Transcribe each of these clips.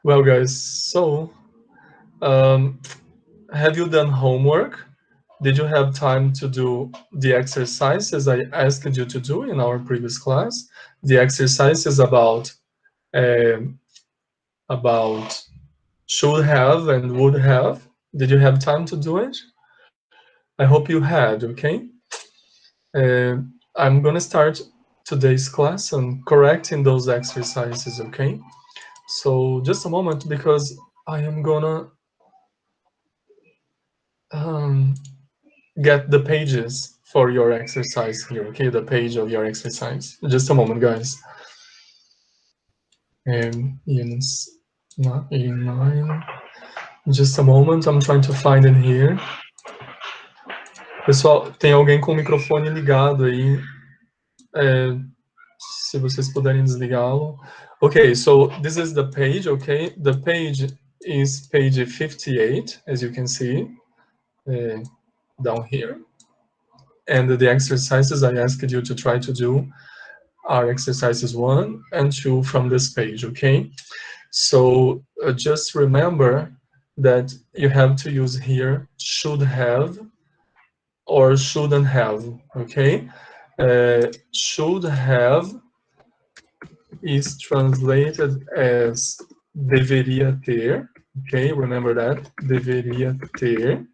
Well, guys, so um, have you done homework? Did you have time to do the exercises I asked you to do in our previous class? The exercises um, about should have and would have. Did you have time to do it? I hope you had. Okay. I'm gonna start today's class and correcting those exercises. Okay. So just a moment because I am gonna um, get the pages for your exercise here, okay? The page of your exercise. Just a moment, guys. In 9. Just a moment, I'm trying to find it here. Pessoal, tem alguém com o microfone ligado aí. Se vocês puderem desligá-lo. Okay, so this is the page, okay? The page is page 58, as you can see down here. And the exercises I asked you to try to do are exercises 1 and 2 from this page, okay? So just remember that you have to use here should have or shouldn't have, okay? Should have is translated as deveria ter, okay? Remember that, deveria ter.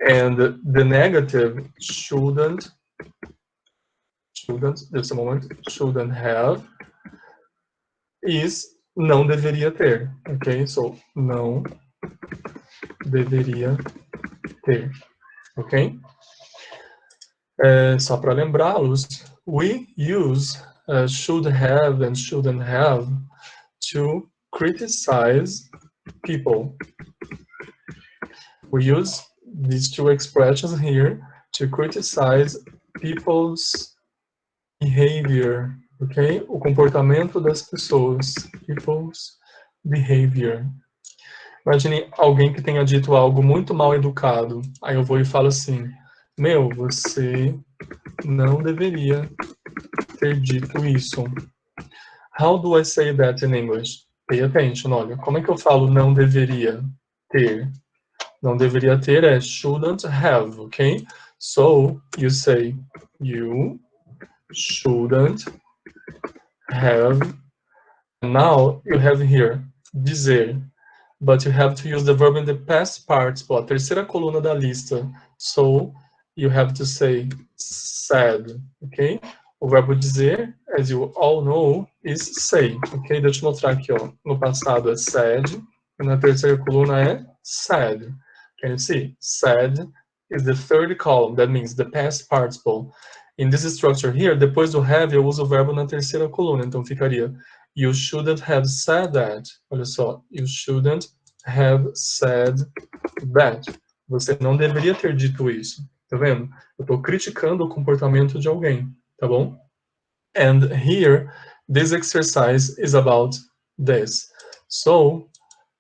And the negative shouldn't, just a moment, shouldn't have is não deveria ter, ok? So, não deveria ter, ok? Só para lembrá-los, we use should have and shouldn't have to criticize people. We use these two expressions here to criticize people's behavior, ok? O comportamento das pessoas, people's behavior. Imagine alguém que tenha dito algo muito mal educado. Aí eu vou e falo assim: meu, você não deveria ter dito isso. How do I say that in English? Pay attention, olha. Como é que eu falo não deveria ter? Não deveria ter é shouldn't have, ok? So, you say, you shouldn't have. Now, you have here, dizer. But you have to use the verb in the past participle, a terceira coluna da lista. So, you have to say said, ok? O verbo dizer, as you all know, is say, ok? Deixa eu mostrar aqui, ó. No passado é said, e na terceira coluna é said. Can you see? Said is the third column, that means the past participle. In this structure here, depois do have, eu uso o verbo na terceira coluna, então ficaria you shouldn't have said that. Olha só, you shouldn't have said that. Você não deveria ter dito isso. Tá vendo? Eu estou criticando o comportamento de alguém, tá bom? And here, this exercise is about this. So,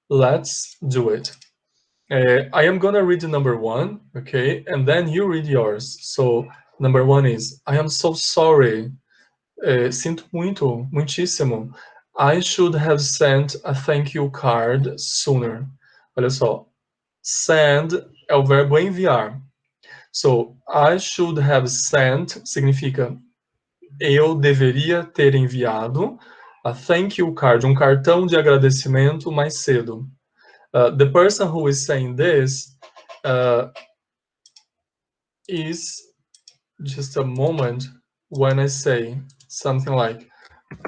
let's do it. I am gonna read number 1, okay? And then you read yours. So, number 1 is, I am so sorry. Sinto muito, muitíssimo. I should have sent a thank you card sooner. Olha só, send é o verbo enviar. So, I should have sent significa eu deveria ter enviado a thank you card, um cartão de agradecimento mais cedo. The person who is saying this is, just a moment, when I say something like,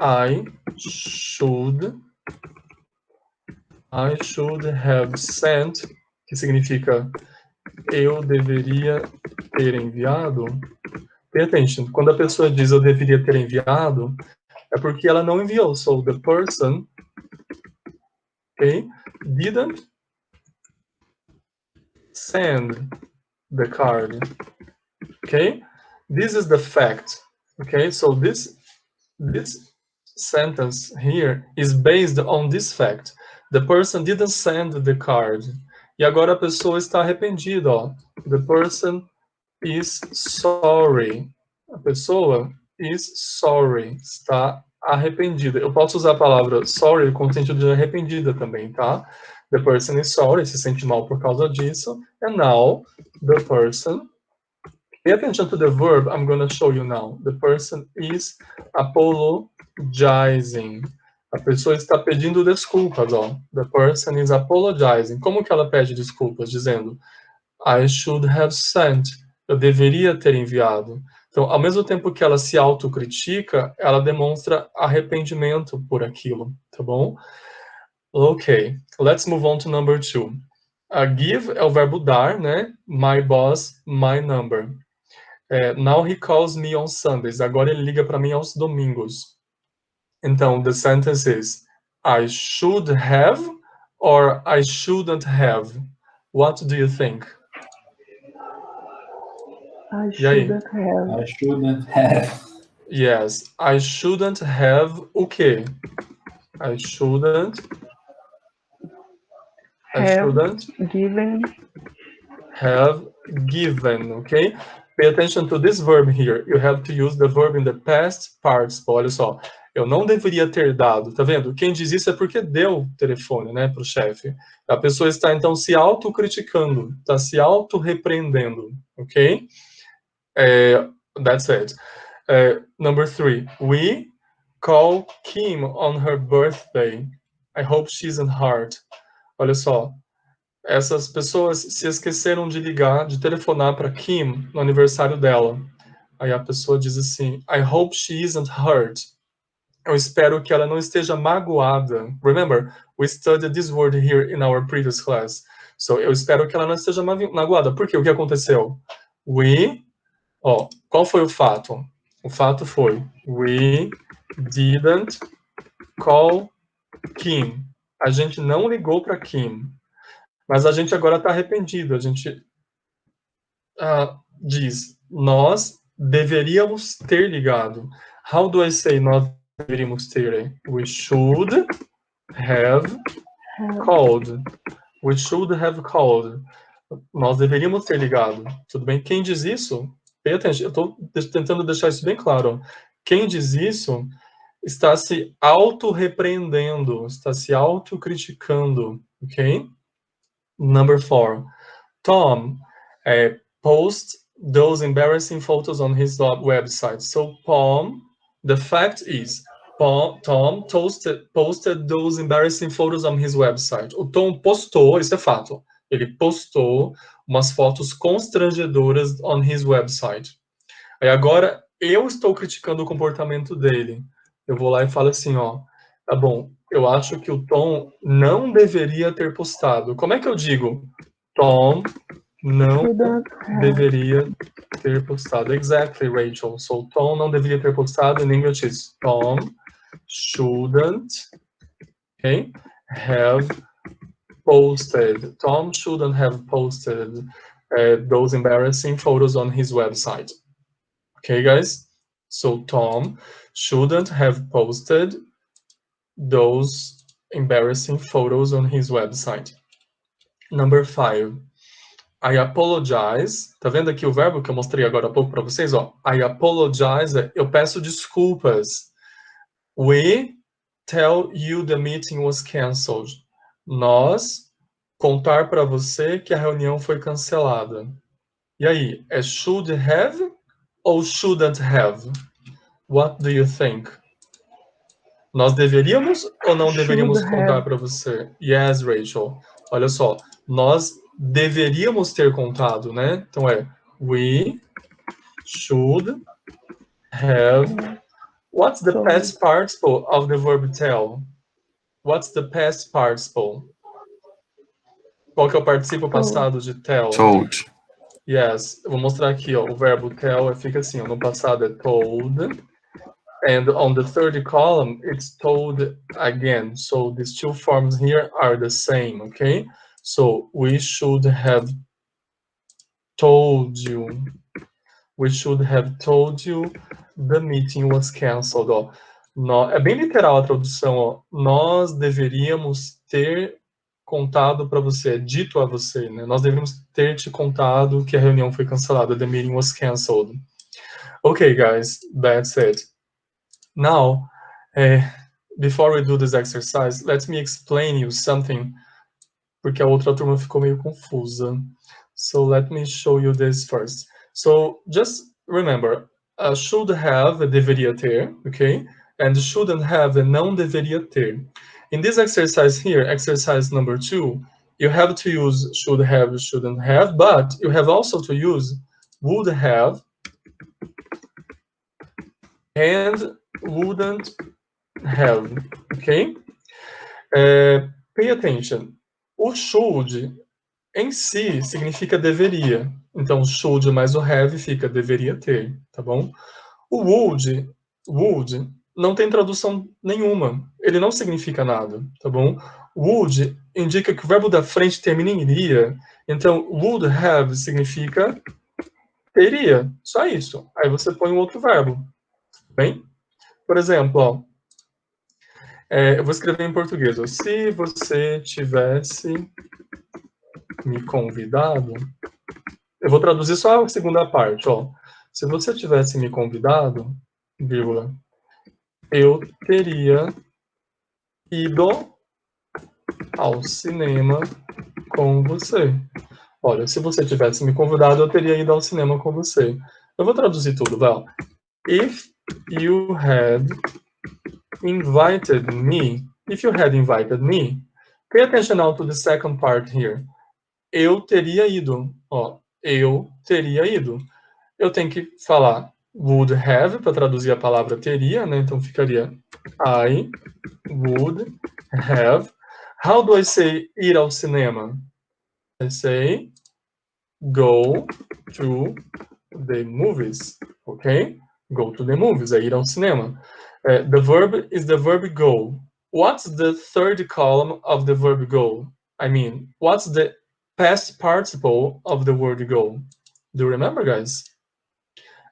I should have sent, que significa eu deveria ter enviado. Pay attention. Quando a pessoa diz eu deveria ter enviado, é porque ela não enviou. So the person, okay, didn't send the card. Okay, this is the fact. Okay, so this sentence here is based on this fact. The person didn't send the card. E agora a pessoa está arrependida, ó. The person is sorry. A pessoa is sorry. Está arrependida. Eu posso usar a palavra sorry com o sentido de arrependida também, tá? The person is sorry, se sente mal por causa disso. And now, the person... Pay attention to the verb I'm going to show you now. The person is apologizing. A pessoa está pedindo desculpas, ó. The person is apologizing. Como que ela pede desculpas? Dizendo, I should have sent. Eu deveria ter enviado. Então, ao mesmo tempo que ela se autocritica, ela demonstra arrependimento por aquilo, tá bom? Ok, let's move on to number 2. Give é o verbo dar, né? My boss, my number. Now he calls me on Sundays. Agora ele liga para mim aos domingos. Então, the sentence is, I should have or I shouldn't have. What do you think? I shouldn't have. I shouldn't have. Yes, I shouldn't have o quê? I shouldn't Given. Have given, okay? Pay attention to this verb here. You have to use the verb in the past participle. Olha só, eu não deveria ter dado, tá vendo? Quem diz isso é porque deu o telefone, né, pro chefe. A pessoa está, então, se autocriticando, está se auto-repreendendo, ok? That's it. Number 3, we call Kim on her birthday. I hope she's in heart. Olha só, essas pessoas se esqueceram de ligar, de telefonar para Kim no aniversário dela. Aí a pessoa diz assim, I hope she isn't hurt. Eu espero que ela não esteja magoada. Remember, we studied this word here in our previous class. So, eu espero que ela não esteja magoada. Por quê? O que aconteceu? Qual foi o fato? O fato foi, we didn't call Kim. A gente não ligou para Kim. Mas a gente agora está arrependido. A gente diz, nós deveríamos ter ligado. How do I say nós deveríamos ter? We should have called. We should have called. Nós deveríamos ter ligado. Tudo bem? Quem diz isso? Pay attention. Eu estou tentando deixar isso bem claro. Quem diz isso está se auto-repreendendo, está se auto-criticando. Ok? Number 4. Tom posts those embarrassing photos on his website. So, the fact is, Tom posted those embarrassing photos on his website. O Tom postou, isso é fato, ele postou umas fotos constrangedoras on his website. Aí agora, eu estou criticando o comportamento dele. Eu vou lá e falo assim, ó, tá bom, eu acho que o Tom não deveria ter postado. Como é que eu digo? Tom não deveria ter postado. Exactly, Rachel. So, Tom não deveria ter postado. In English is Tom shouldn't, okay, have posted. Tom shouldn't have posted those embarrassing photos on his website. Okay, guys? So, Tom shouldn't have posted those embarrassing photos on his website. Number 5. I apologize. Tá vendo aqui o verbo que eu mostrei agora há pouco para vocês? Ó, I apologize. Eu peço desculpas. We tell you the meeting was canceled. Nós contar para você que a reunião foi cancelada. E aí, é should have ou shouldn't have? What do you think? Nós deveríamos ou não deveríamos contar para você? Yes, Rachel. Olha só, nós deveríamos ter contado, né? Então we should have. What's the past participle of the verb tell? What's the past participle? Qual que é o participo passado de tell? Told. Yes, eu vou mostrar aqui, ó, o verbo tell fica assim, ó, no passado é told. And on the third column, it's told again. So these two forms here are the same, okay? So we should have told you. We should have told you the meeting was canceled. Ó. É bem literal a tradução. Ó. Nós deveríamos ter contado para você, dito a você, né? Nós deveríamos ter te contado que a reunião foi cancelada. The meeting was canceled. Okay, guys, that's it. Now, Before we do this exercise, let me explain you something, porque a outra turma ficou meio confusa. So let me show you this first. So just remember, should have, deveria ter, okay? And shouldn't have, não deveria ter. In this exercise here, exercise number 2, you have to use should have, shouldn't have, but you have also to use would have and wouldn't have, okay? Pay attention. O should em si significa deveria. Então, should mais o have fica deveria ter, tá bom? O would não tem tradução nenhuma. Ele não significa nada, tá bom? Would indica que o verbo da frente termina em iria. Então, would have significa teria. Só isso. Aí você põe um outro verbo. Bem? Por exemplo, ó, eu vou escrever em português. Ó, se você tivesse me convidado... Eu vou traduzir só a segunda parte, ó. Se você tivesse me convidado, vírgula, eu teria ido ao cinema com você. Olha, se você tivesse me convidado, eu teria ido ao cinema com você. Eu vou traduzir tudo, vai. If you had invited me, pay attention now to the second part here. Eu teria ido, ó. Eu teria ido. Eu tenho que falar would have para traduzir a palavra teria, né? Então ficaria I would have. How do I say ir ao cinema? I say go to the movies, okay? Go to the movies, é ir ao cinema. The verb is the verb go. What's the third column of the verb go? I mean, what's the past participle of the word go? Do you remember, guys?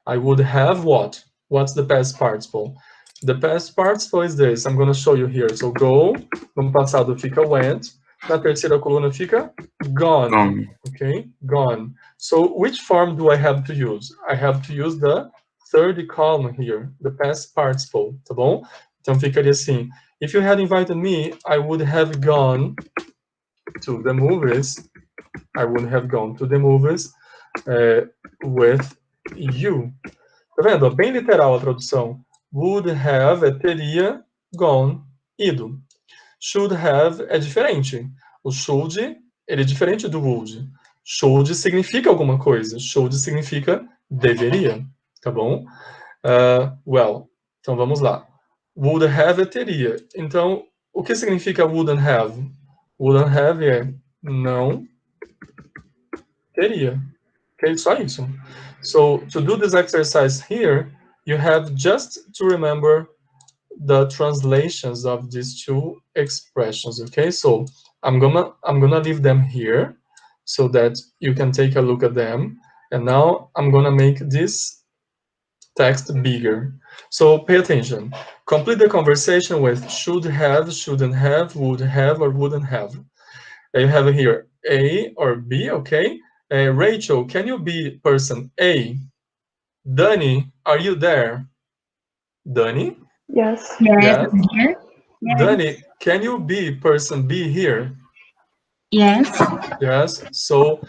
I would have what? What's the past participle? The past participle is this. I'm going to show you here. So go, no passado fica went. Na terceira coluna fica gone. Okay, gone. So which form do I have to use? I have to use the third column here, the past participle, tá bom? Então ficaria assim. If you had invited me, I would have gone to the movies. I would have gone to the movies with you. Tá vendo? Bem literal a tradução. Would have é teria, gone, ido. Should have é diferente. O should, ele é diferente do would. Should significa alguma coisa. Should significa deveria. Tá bom? Well, então vamos lá. Would have é teria. Então, o que significa wouldn't have? Wouldn't have é não teria. Okay, só isso. So, to do this exercise here, you have just to remember the translations of these two expressions, okay? So, I'm gonna leave them here so that you can take a look at them. And now I'm gonna make this text bigger. So, pay attention. Complete the conversation with should have, shouldn't have, would have, or wouldn't have. You have here A or B, okay? Rachel, can you be person A? Dani, are you there? Dani? Yes. Yes. Yes. Dani, can you be person B here? Yes. Yes. So,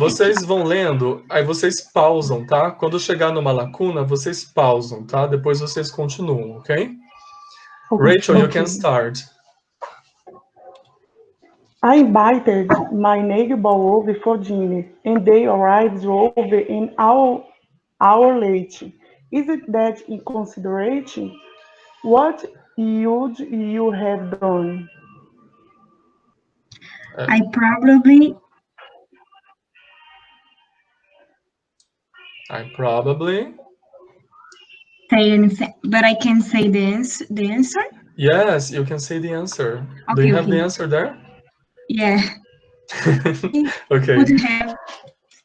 vocês vão lendo, aí vocês pausam, tá? Quando chegar numa lacuna, vocês pausam, tá? Depois vocês continuam, ok? Rachel, you can start. I invited my neighbor over for dinner, and they arrived over an hour late. Isn't that inconsiderate? What would you have done? I probably say anything, but I can say the answer? Yes, you can say the answer. Okay, do you have the answer there? Yeah. Okay. Would have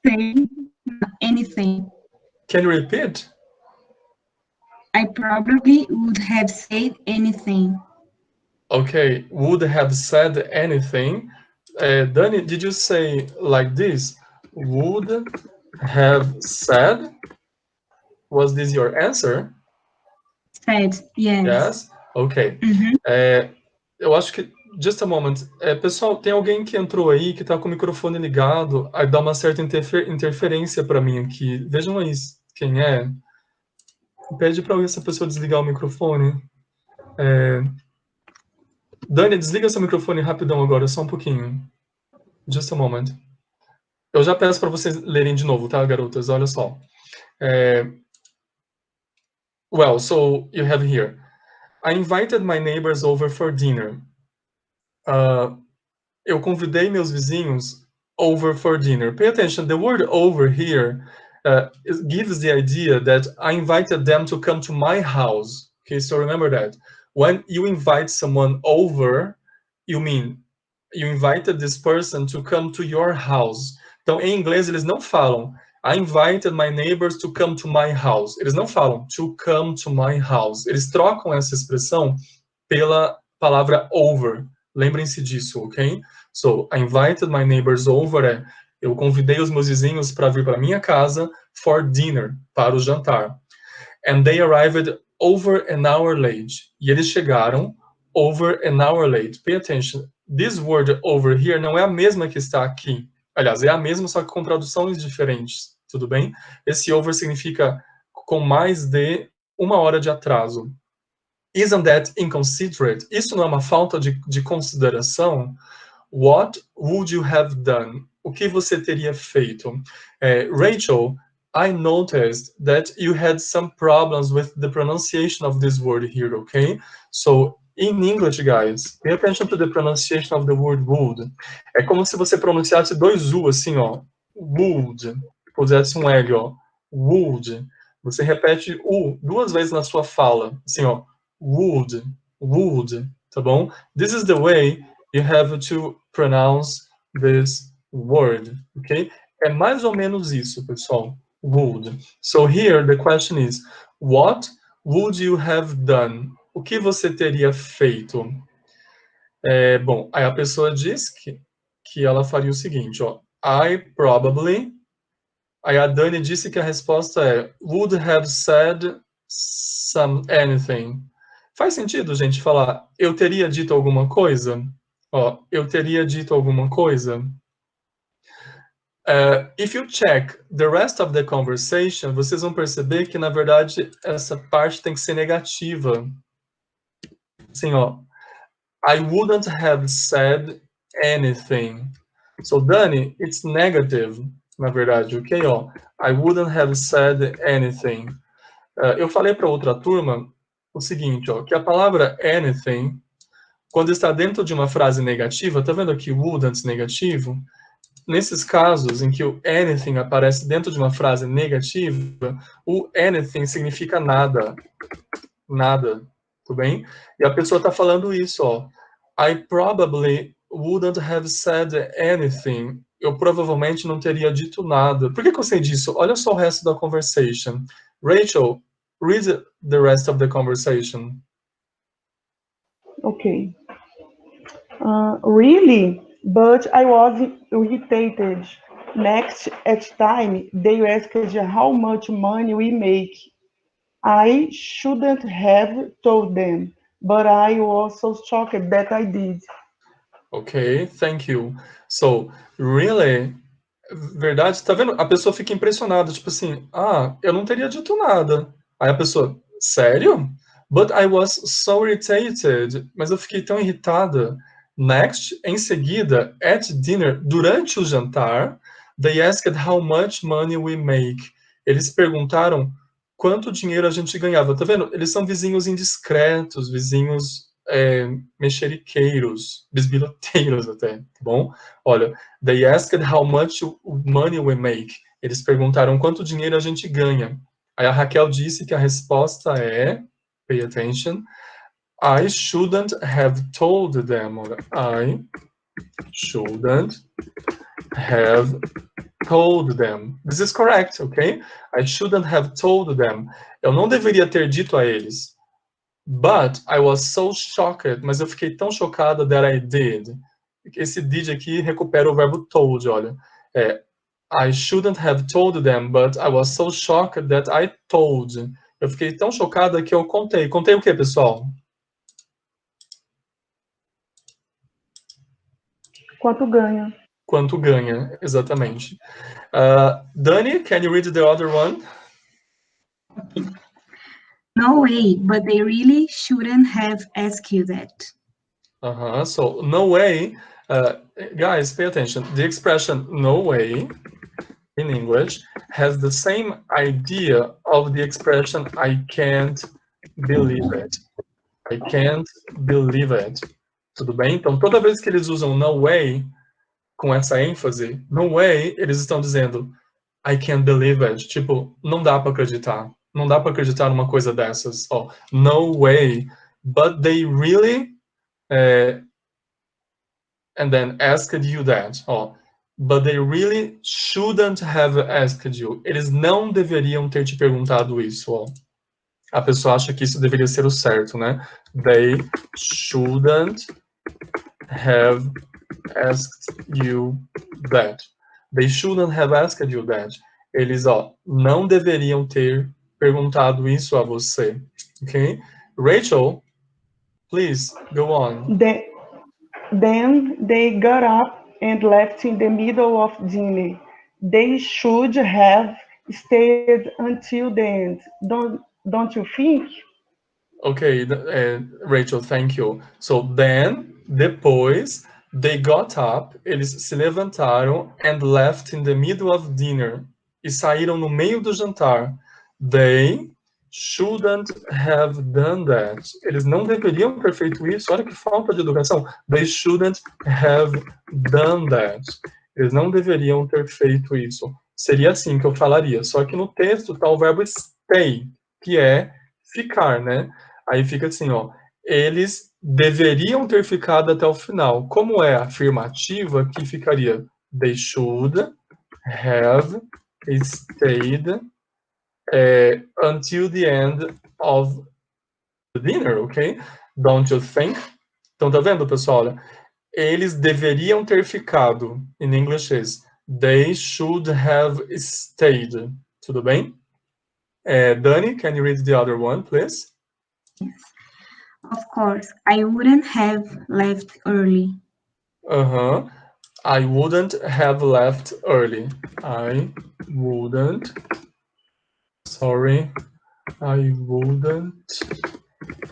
said anything. Can you repeat? I probably would have said anything. Okay, would have said anything. Dani, did you say like this? Would have said? Was this your answer? Said, yes. Yes. Ok. Eu acho que... Just a moment. Pessoal, tem alguém que entrou aí, que está com o microfone ligado, aí dá uma certa interferência para mim aqui. Vejam aí quem é. Pede para essa pessoa desligar o microfone. Dani, desliga seu microfone rapidão agora, só um pouquinho. Just a moment. Eu já peço para vocês lerem de novo, tá, garotas? Olha só. Well, so you have here. I invited my neighbors over for dinner. Eu convidei meus vizinhos over for dinner. Pay attention, the word over here gives the idea that I invited them to come to my house. Okay, so remember that. When you invite someone over, you mean you invited this person to come to your house. Então, em inglês, eles não falam I invited my neighbors to come to my house. Eles não falam to come to my house. Eles trocam essa expressão pela palavra over. Lembrem-se disso, ok? So, I invited my neighbors over eu convidei os meus vizinhos para vir para minha casa for dinner, para o jantar. And they arrived over an hour late. E eles chegaram over an hour late. Pay attention. This word over here não é a mesma que está aqui. Aliás, é a mesma, só que com traduções diferentes. Tudo bem? Esse over significa com mais de 1 hora de atraso. Isn't that inconsiderate? Isso não é uma falta de consideração? What would you have done? O que você teria feito? Rachel, I noticed that you had some problems with the pronunciation of this word here, okay? So, in English, guys, pay attention to the pronunciation of the word would. É como se você pronunciasse 2 U, assim, ó. Would. Pusesse um L, ó. Would. Você repete U 2 vezes na sua fala. Assim, ó. Would. Would. Tá bom? This is the way you have to pronounce this word, okay? É mais ou menos isso, pessoal. Would. So here the question is, what would you have done? O que você teria feito? Bom, aí a pessoa diz que ela faria o seguinte, ó. I probably... Aí a Dani disse que a resposta é would have said anything. Faz sentido, gente, falar eu teria dito alguma coisa? Ó, eu teria dito alguma coisa? If you check the rest of the conversation, vocês vão perceber que, na verdade, essa parte tem que ser negativa. Assim, ó. I wouldn't have said anything. So, Dani, it's negative, na verdade, ok? Ó, I wouldn't have said anything. Eu falei para outra turma o seguinte, ó, que a palavra anything, quando está dentro de uma frase negativa, tá vendo aqui wouldn't negativo? Nesses casos em que o anything aparece dentro de uma frase negativa, o anything significa nada. Nada. Tudo bem? E a pessoa está falando isso, ó. I probably wouldn't have said anything. Eu provavelmente não teria dito nada. Por que eu sei disso? Olha só o resto da conversation. Rachel, read the rest of the conversation. Okay. Really? But I was irritated. Next, at time, they asked how much money we make. I shouldn't have told them, but I was so shocked that I did. Okay, thank you. So, really, verdade, tá vendo? A pessoa fica impressionada, tipo assim, eu não teria dito nada. Aí a pessoa, sério? But I was so irritated. Mas eu fiquei tão irritada. Next, em seguida, at dinner, durante o jantar, they asked how much money we make. Eles perguntaram quanto dinheiro a gente ganhava. Tá vendo? Eles são vizinhos indiscretos, vizinhos mexeriqueiros, bisbilhoteiros até, tá bom? Olha, they asked how much money we make. Eles perguntaram quanto dinheiro a gente ganha. Aí a Raquel disse que a resposta é, pay attention, I shouldn't have told them. I shouldn't have told them. This is correct, okay? I shouldn't have told them. Eu não deveria ter dito a eles. But I was so shocked. Mas eu fiquei tão chocada that I did. Esse did aqui recupera o verbo told, olha. I shouldn't have told them, but I was so shocked that I told. Eu fiquei tão chocada que eu contei. Contei o quê, pessoal? Quanto ganha? Quanto ganha, exatamente. Dani, can you read the other one? No way, but they really shouldn't have asked you that. So, no way, guys, pay attention. The expression no way in English has the same idea of the expression I can't believe it. I can't believe it. Tudo bem? Então, toda vez que eles usam no way, com essa ênfase, no way, eles estão dizendo I can't believe it. Tipo, não dá para acreditar. Não dá para acreditar numa coisa dessas. Oh, no way. But they really... and then asked you that. Oh, but they really shouldn't have asked you. Eles não deveriam ter te perguntado isso. Oh. A pessoa acha que isso deveria ser o certo, né? They shouldn't have asked you that. They shouldn't have asked you that. Eles, não deveriam ter perguntado isso a você. Ok? Rachel, please, go on. Then they got up and left in the middle of dinner. They should have stayed until the end. Don't you think? Okay, Rachel, thank you. So then, depois, they got up, eles se levantaram and left in the middle of dinner. E saíram no meio do jantar. They shouldn't have done that. Eles não deveriam ter feito isso. Olha que falta de educação. They shouldn't have done that. Eles não deveriam ter feito isso. Seria assim que eu falaria. Só que no texto está o verbo stay, que é ficar, né? Aí fica assim, eles deveriam ter ficado até o final. Como é afirmativa, que ficaria they should have stayed until the end of the dinner, ok? Don't you think? Então, tá vendo, pessoal? Olha, eles deveriam ter ficado. In English is they should have stayed. Tudo bem? Dani, can you read the other one, please? Of course, I wouldn't have left early. I wouldn't have left early. I wouldn't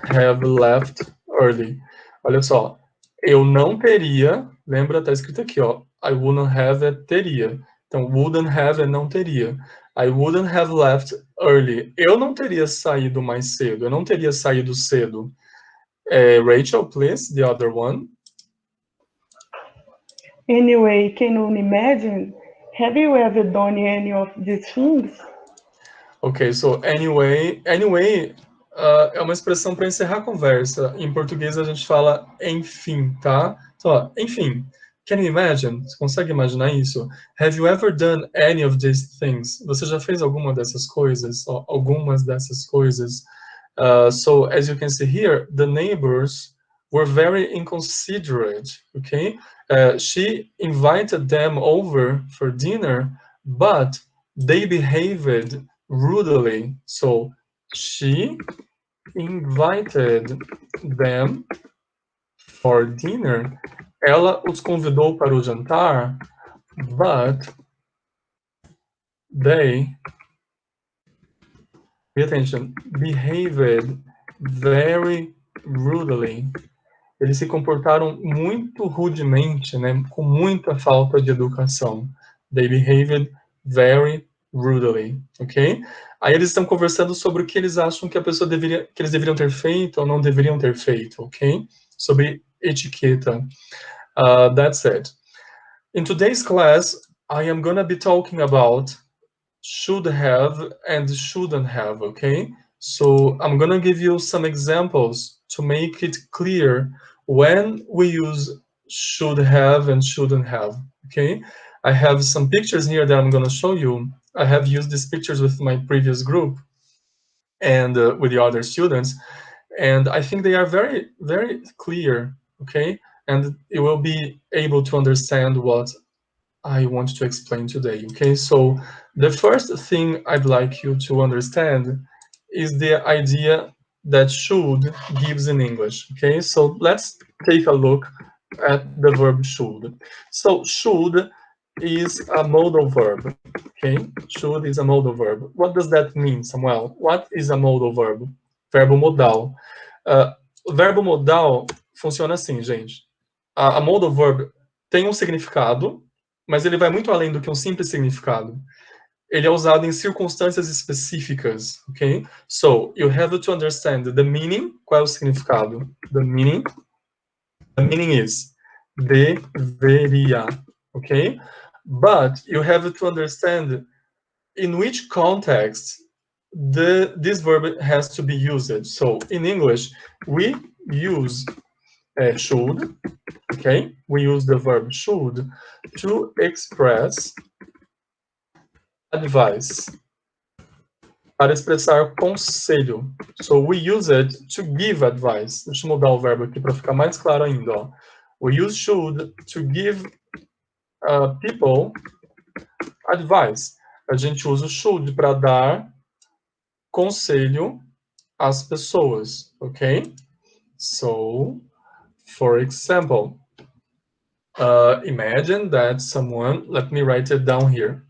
have left early. Olha só, eu não teria, lembra, tá escrito aqui, I wouldn't have é teria. Então, wouldn't have é não teria. I wouldn't have left early. Eu não teria saído mais cedo. Eu não teria saído cedo. Rachel, please, the other one. Anyway, can you imagine? Have you ever done any of these things? Ok, so anyway é uma expressão para encerrar a conversa. Em português a gente fala enfim, tá? Então, enfim, can you imagine? Você consegue imaginar isso? Have you ever done any of these things? Você já fez alguma dessas coisas? Algumas dessas coisas? So, as you can see here, the neighbors were very inconsiderate, okay? She invited them over for dinner, but they behaved rudely. So, she invited them for dinner. Ela os convidou para o jantar, but they, pay attention, behaved very rudely. Eles se comportaram muito rudemente, né? Com muita falta de educação. They behaved very rudely, ok? Aí eles estão conversando sobre o que eles acham que que eles deveriam ter feito ou não deveriam ter feito, ok? Sobre etiqueta. That's it. In today's class, I am gonna be talking about should have and shouldn't have, okay? So I'm gonna give you some examples to make it clear when we use should have and shouldn't have, okay? I have some pictures here that I'm gonna show you. I have used these pictures with my previous group and with the other students, and I think they are very, very clear, okay? And you will be able to understand what I want to explain today, okay? So the first thing I'd like you to understand is the idea that should gives in English, okay? So let's take a look at the verb should. So should is a modal verb, okay? Should is a modal verb. What does that mean, Samuel? What is a modal verb? Verbo modal. O verbo modal funciona assim, gente. A modal verb tem um significado, mas ele vai muito além do que um simples significado. Ele é usado em circunstâncias específicas, ok? So, you have to understand the meaning. Qual é o significado? The meaning is deveria, ok? But you have to understand in which context this verb has to be used. So, in English, we use should, okay? We use the verb should to express advice, para expressar conselho. So we use it to give advice. Deixa eu mudar o verbo aqui para ficar mais claro ainda. Ó. We use should to give people advice. A gente usa o should para dar conselho às pessoas, ok? So, for example, imagine that someone, let me write it down here.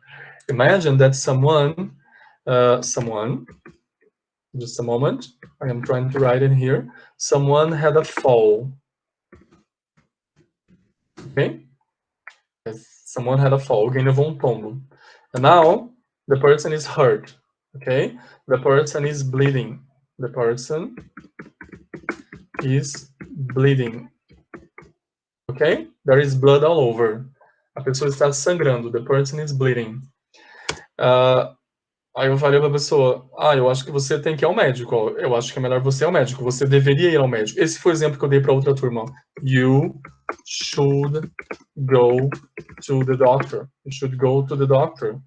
Imagine that someone, just a moment, I am trying to write it here. Someone had a fall. Okay? Someone had a fall. Alguém levou tombo. And now, the person is hurt. Okay? The person is bleeding. The person is bleeding. Okay? There is blood all over. A pessoa está sangrando. The person is bleeding. Aí eu falei para a pessoa, eu acho que você tem que ir ao médico. Ó. Eu acho que é melhor você ir ao médico. Você deveria ir ao médico. Esse foi o exemplo que eu dei para outra turma. You should go to the doctor. You should go to the doctor.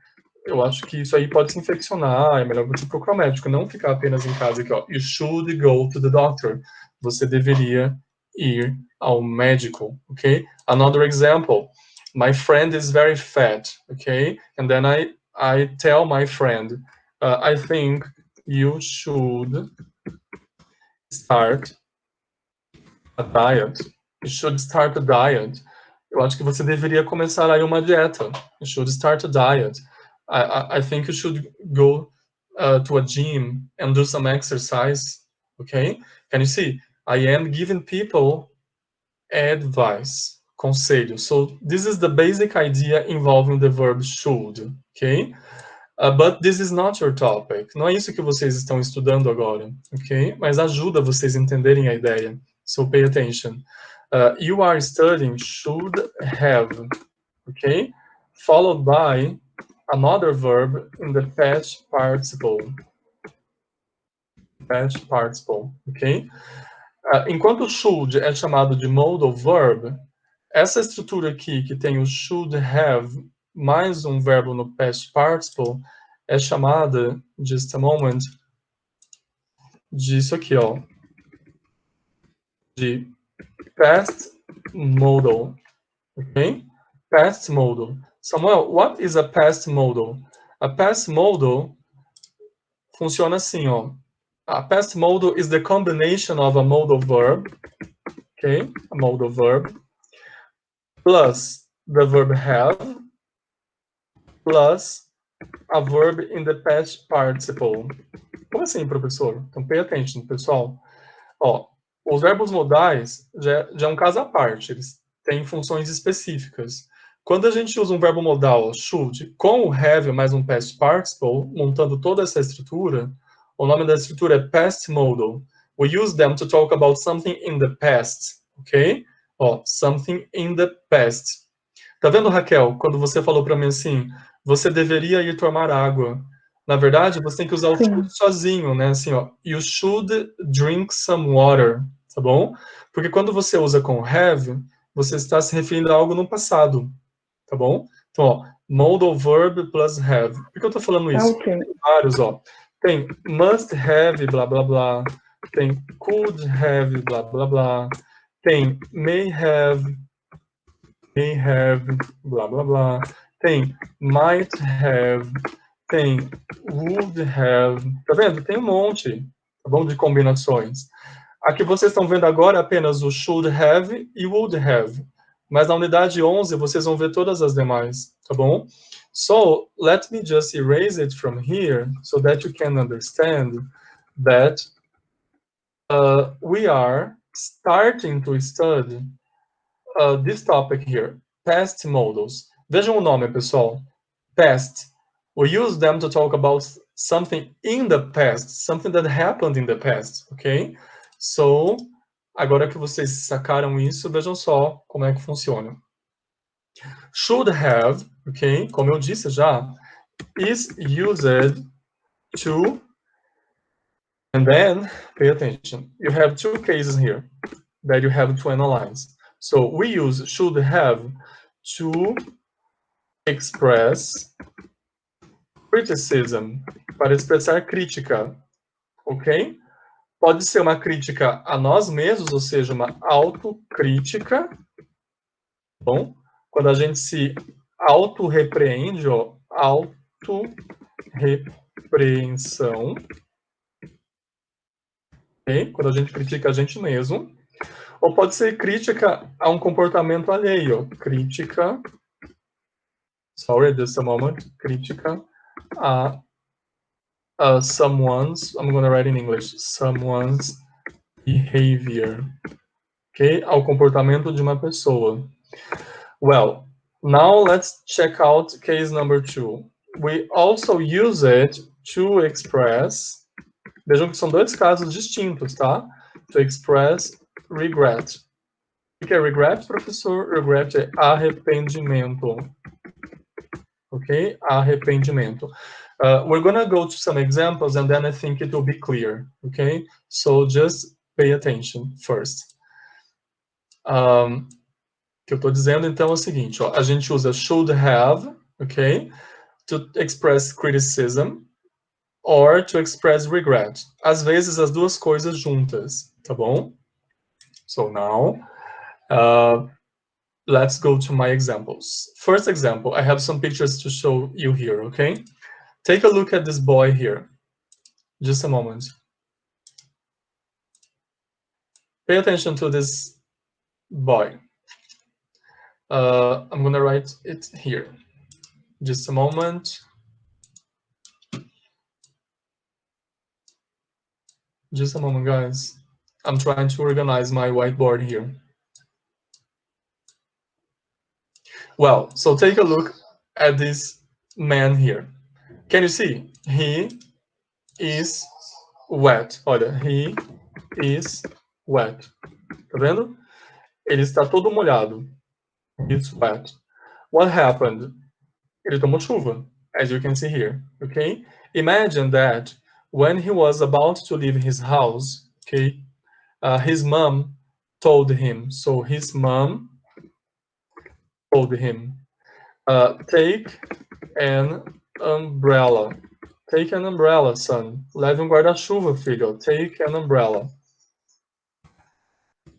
Eu acho que isso aí pode se infeccionar. É melhor você procurar o médico. Não ficar apenas em casa aqui. Ó. You should go to the doctor. Você deveria ir ao médico. Ok? Another example. My friend is very fat. Ok? And then I tell my friend, I think you should start a diet. You should start a diet. Eu acho que você deveria começar aí uma dieta. You should start a diet. I think you should go to a gym and do some exercise. Okay? Can you see? I am giving people advice. Conselho. So this is the basic idea involving the verb should, okay? But this is not your topic. Não é isso que vocês estão estudando agora, ok? Mas ajuda vocês a entenderem a ideia. So pay attention. You are studying should have, okay? Followed by another verb in the past participle. Past participle, ok? Enquanto should é chamado de modal verb, essa estrutura aqui, que tem o should have, mais um verbo no past participle, é chamada, just a moment, disso aqui, ó, de past modal, ok? Past modal. Samuel, what is a past modal? A past modal funciona assim, ó. A past modal is the combination of a modal verb, ok? A modal verb, plus the verb have, plus a verb in the past participle. Como assim, professor? Então, pay attention, pessoal. Ó, os verbos modais já é um caso à parte. Eles têm funções específicas. Quando a gente usa um verbo modal, should, com o have mais um past participle, montando toda essa estrutura, o nome da estrutura é past modal. We use them to talk about something in the past, ok? Ó, something in the past. Tá vendo, Raquel, quando você falou para mim assim, você deveria ir tomar água. Na verdade, você tem que usar o should sozinho, né? Assim, ó, you should drink some water, tá bom? Porque quando você usa com have, você está se referindo a algo no passado, tá bom? Então, ó, modal verb plus have. Por que eu tô falando isso? Okay. Tem vários, ó. Tem must have, blá, blá, blá. Tem could have, blá, blá, blá. Tem may have, blá, blá, blá. Tem might have, tem would have. Tá vendo? Tem um monte, tá bom? De combinações. Aqui vocês estão vendo agora apenas o should have e would have. Mas na unidade 11 vocês vão ver todas as demais, tá bom? So, let me just erase it from here so that you can understand that we are starting to study this topic here, past modals. Vejam o nome, pessoal. Past. We use them to talk about something in the past, something that happened in the past, ok? So, agora que vocês sacaram isso, vejam só como é que funciona. Should have, ok? Como eu disse já, is used to, and then, pay attention, you have two cases here that you have to analyze. So, we use should have to express criticism, para expressar crítica, ok? Pode ser uma crítica a nós mesmos, ou seja, uma autocrítica, bom? Quando a gente se auto-repreende, ó, auto-repreensão, ok? Quando a gente critica a gente mesmo. Ou pode ser crítica a um comportamento alheio, ó, crítica, sorry, just a moment, crítica a someone's, I'm going to write in English, someone's behavior, ok? Ao comportamento de uma pessoa. Well, now let's check out case number 2. We also use it to express, vejam que são dois casos distintos, tá? To express regret. O que é regret, professor? Regret é arrependimento. Ok? Arrependimento. We're going to go to some examples and then I think it will be clear. Okay? So just pay attention first. O que eu estou dizendo então é o seguinte, ó, a gente usa should have, ok? To express criticism or to express regret. Às vezes as duas coisas juntas, tá bom? So now, let's go to my examples. First example, I have some pictures to show you here, okay? Take a look at this boy here. Just a moment. Pay attention to this boy. I'm going to write it here. Just a moment. Just a moment, guys. I'm trying to organize my whiteboard here. Well, so take a look at this man here. Can you see? He is wet. Olha, he is wet. Tá vendo? Ele está todo molhado. It's wet. What happened? Ele tomou chuva, as you can see here, okay? Imagine that when he was about to leave his house, okay, his mom told him, so his mom told him, take an umbrella. Take an umbrella, son. Leve guarda-chuva, filho. Take an umbrella.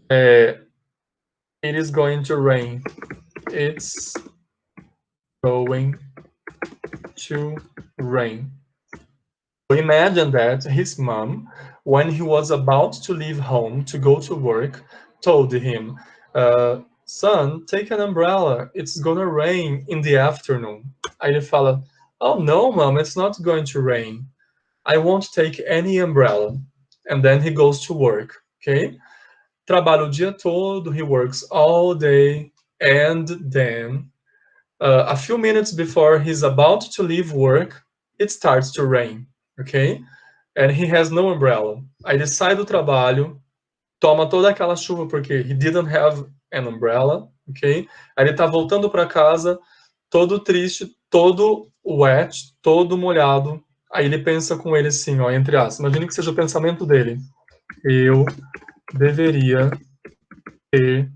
It is going to rain. It's going to rain. So imagine that his mom, when he was about to leave home to go to work, told him, son, take an umbrella. It's gonna rain in the afternoon. Aí ele fala, oh no, mom, it's not going to rain. I won't take any umbrella. And then he goes to work, okay? Trabalha o dia todo, he works all day, and then a few minutes before he's about to leave work, it starts to rain, okay? And he has no umbrella. Aí ele sai do trabalho, toma toda aquela chuva porque he didn't have an umbrella, ok? Aí ele tá voltando para casa, todo triste, todo wet, todo molhado. Aí ele pensa com ele assim, ó, entre aspas. Imagine que seja o pensamento dele. Eu deveria ter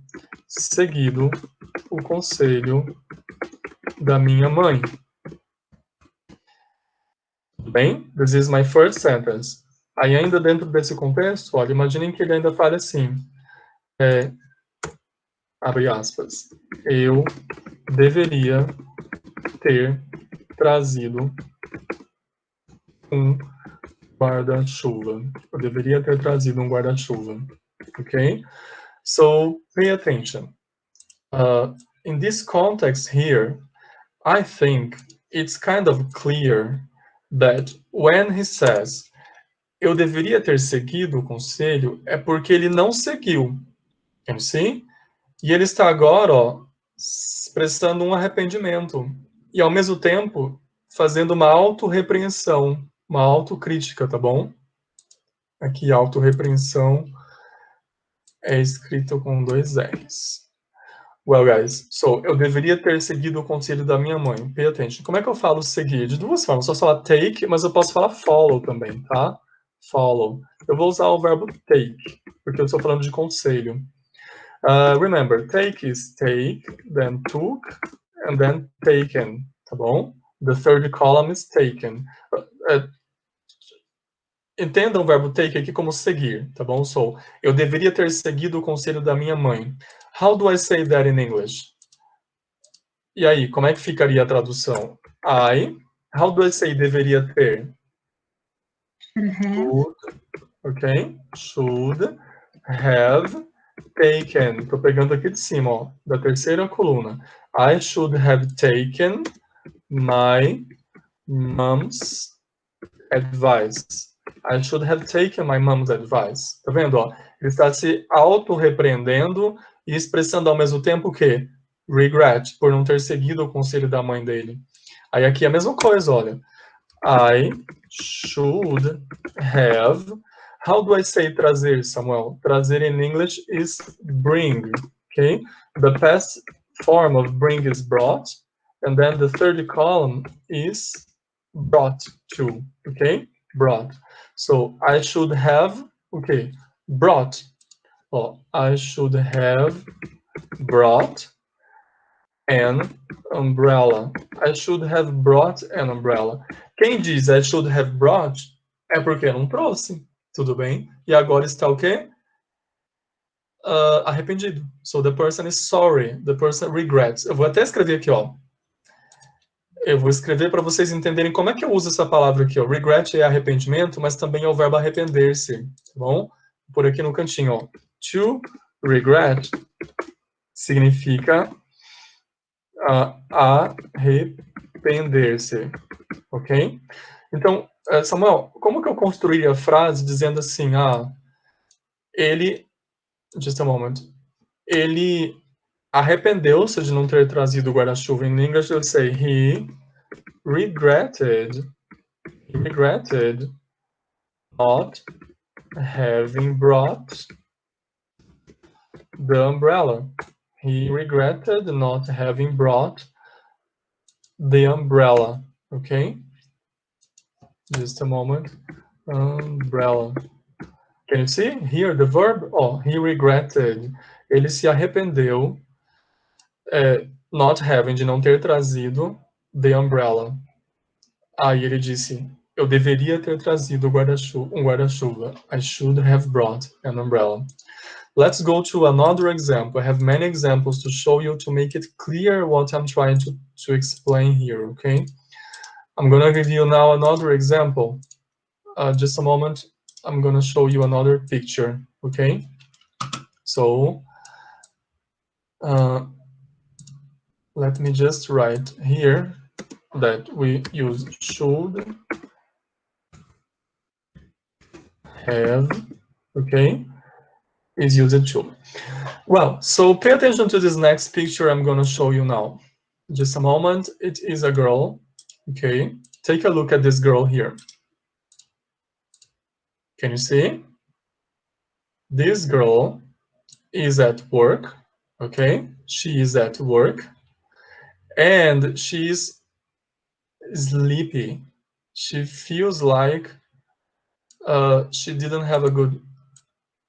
seguido o conselho da minha mãe. Tudo bem? This is my first sentence. Aí ainda dentro desse contexto, olha, imaginem que ele ainda fala assim, abre aspas, eu deveria ter trazido um guarda-chuva. Eu deveria ter trazido um guarda-chuva. Okay? So, pay attention. In this context here, I think it's kind of clear that when he says eu deveria ter seguido o conselho, é porque ele não seguiu. Can you see? E ele está agora, ó, expressando um arrependimento. E ao mesmo tempo, fazendo uma autorrepreensão, uma autocrítica, tá bom? Aqui, autorrepreensão é escrito com 2 R's. Well, guys, so, eu deveria ter seguido o conselho da minha mãe. Pay attention. Como é que eu falo seguir? De 2 formas. Eu posso falar take, mas eu posso falar follow também, tá? Follow. Eu vou usar o verbo take, porque eu estou falando de conselho. Remember, take is take, then took, and then taken, tá bom? The third column is taken. Entendam o verbo take aqui como seguir, tá bom? So, eu deveria ter seguido o conselho da minha mãe. How do I say that in English? E aí, como é que ficaria a tradução? How do I say deveria ter? Should, ok? Should have taken. Estou pegando aqui de cima, ó, da terceira coluna. I should have taken my mom's advice. I should have taken my mom's advice. Tá vendo, ó? Ele está se auto-repreendendo e expressando ao mesmo tempo o quê? Regret, por não ter seguido o conselho da mãe dele. Aí aqui é a mesma coisa, olha. I should have. How do I say trazer, Samuel? Trazer in English is bring, okay? The past form of bring is brought, and then the third column is brought to, okay? Brought. So, I should have, okay, brought. Oh, I should have brought an umbrella. I should have brought an umbrella. Quem diz I should have brought é porque não trouxe, tudo bem? E agora está o quê? Arrependido. So, the person is sorry. The person regrets. Eu vou até escrever aqui, ó. Eu vou escrever para vocês entenderem como é que eu uso essa palavra aqui, ó. Regret é arrependimento, mas também é o verbo arrepender-se, tá bom? Por aqui no cantinho, ó. To regret significa arrepender-se, ok? Então, Samuel, como que eu construiria a frase dizendo assim, ele, just a moment, ele arrependeu-se de não ter trazido o guarda-chuva. In English, eu say he regretted not having brought the umbrella. He regretted not having brought the umbrella. Okay? Just a moment. Umbrella. Can you see? Here, the verb, he regretted. Ele se arrependeu not having, de não ter trazido the umbrella. Aí ele disse, eu deveria ter trazido um guarda-chuva. I should have brought an umbrella. Let's go to another example. I have many examples to show you to make it clear what I'm trying to explain here, okay? I'm going to give you now another example. Just a moment. I'm going to show you another picture, okay? So, let me just write here that we use should have, okay, is used to. Well, so pay attention to this next picture I'm going to show you now. Just a moment. It is a girl, okay? Take a look at this girl here. Can you see? This girl is at work, okay? She is at work, and she's sleepy. She feels like she didn't have a good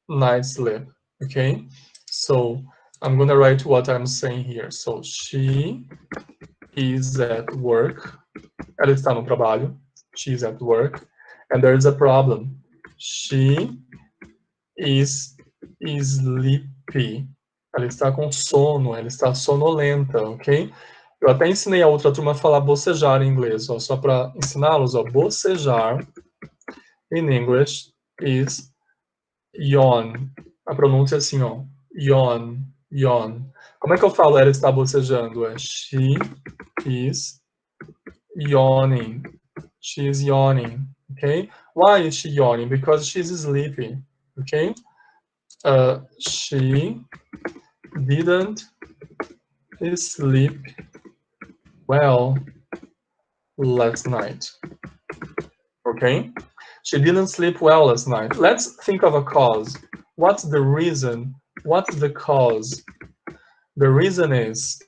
night's sleep, okay? So I'm gonna write what I'm saying here. So she is at work. Ela está no trabalho. She is at work, and there is a problem. She is sleepy. Ela está com sono, ela está sonolenta, ok? Eu até ensinei a outra turma a falar bocejar em inglês, ó, só para ensiná-los, ó, bocejar in English is yawn. A pronúncia é assim, ó. Yawn, yawn. Como é que eu falo ela está bocejando? É she is yawning. She is yawning, okay? Why is she yawning? Because she's sleepy, okay? She didn't sleep well last night, okay? She didn't sleep well last night. Let's think of a cause. What's the reason? What's the cause? The reason is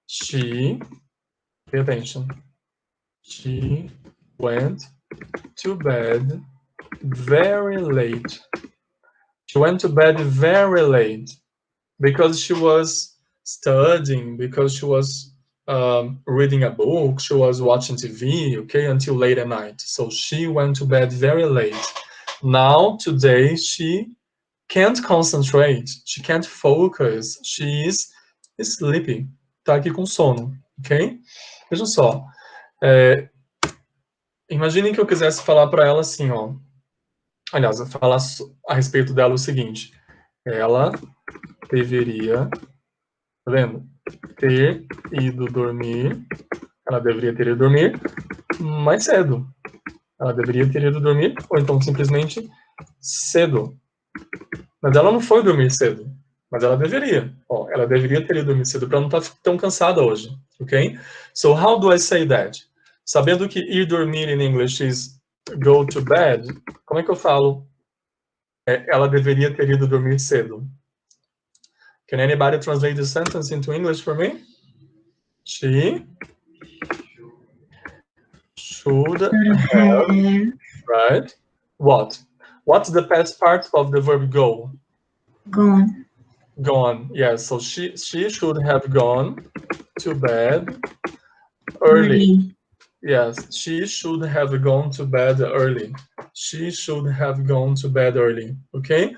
she, pay attention, she went to bed very late. She went to bed very late because she was studying, because she was reading a book, she was watching TV, okay, until late at night. So she went to bed very late. Now, today, she can't concentrate, she can't focus, she is sleepy. Tá aqui com sono, ok? Vejam só. Imaginem que eu quisesse falar para ela assim, ó. Aliás, falar a respeito dela o seguinte. Ela deveria, tá vendo? Ter ido dormir. Ela deveria ter ido dormir mais cedo. Ela deveria ter ido dormir, ou então simplesmente cedo. Mas ela não foi dormir cedo. Mas ela deveria. Ó, ela deveria ter ido dormir cedo para não estar tão cansada hoje. Ok? So, how do I say that? Sabendo que ir dormir in English is go to bed, como é que eu falo? Ela deveria ter ido dormir cedo. Can anybody translate this sentence into English for me? She should have, right? What? What's the past part of the verb go? Gone. Gone, yes. So she should have gone to bed early. Yes, she should have gone to bed early. She should have gone to bed early, ok?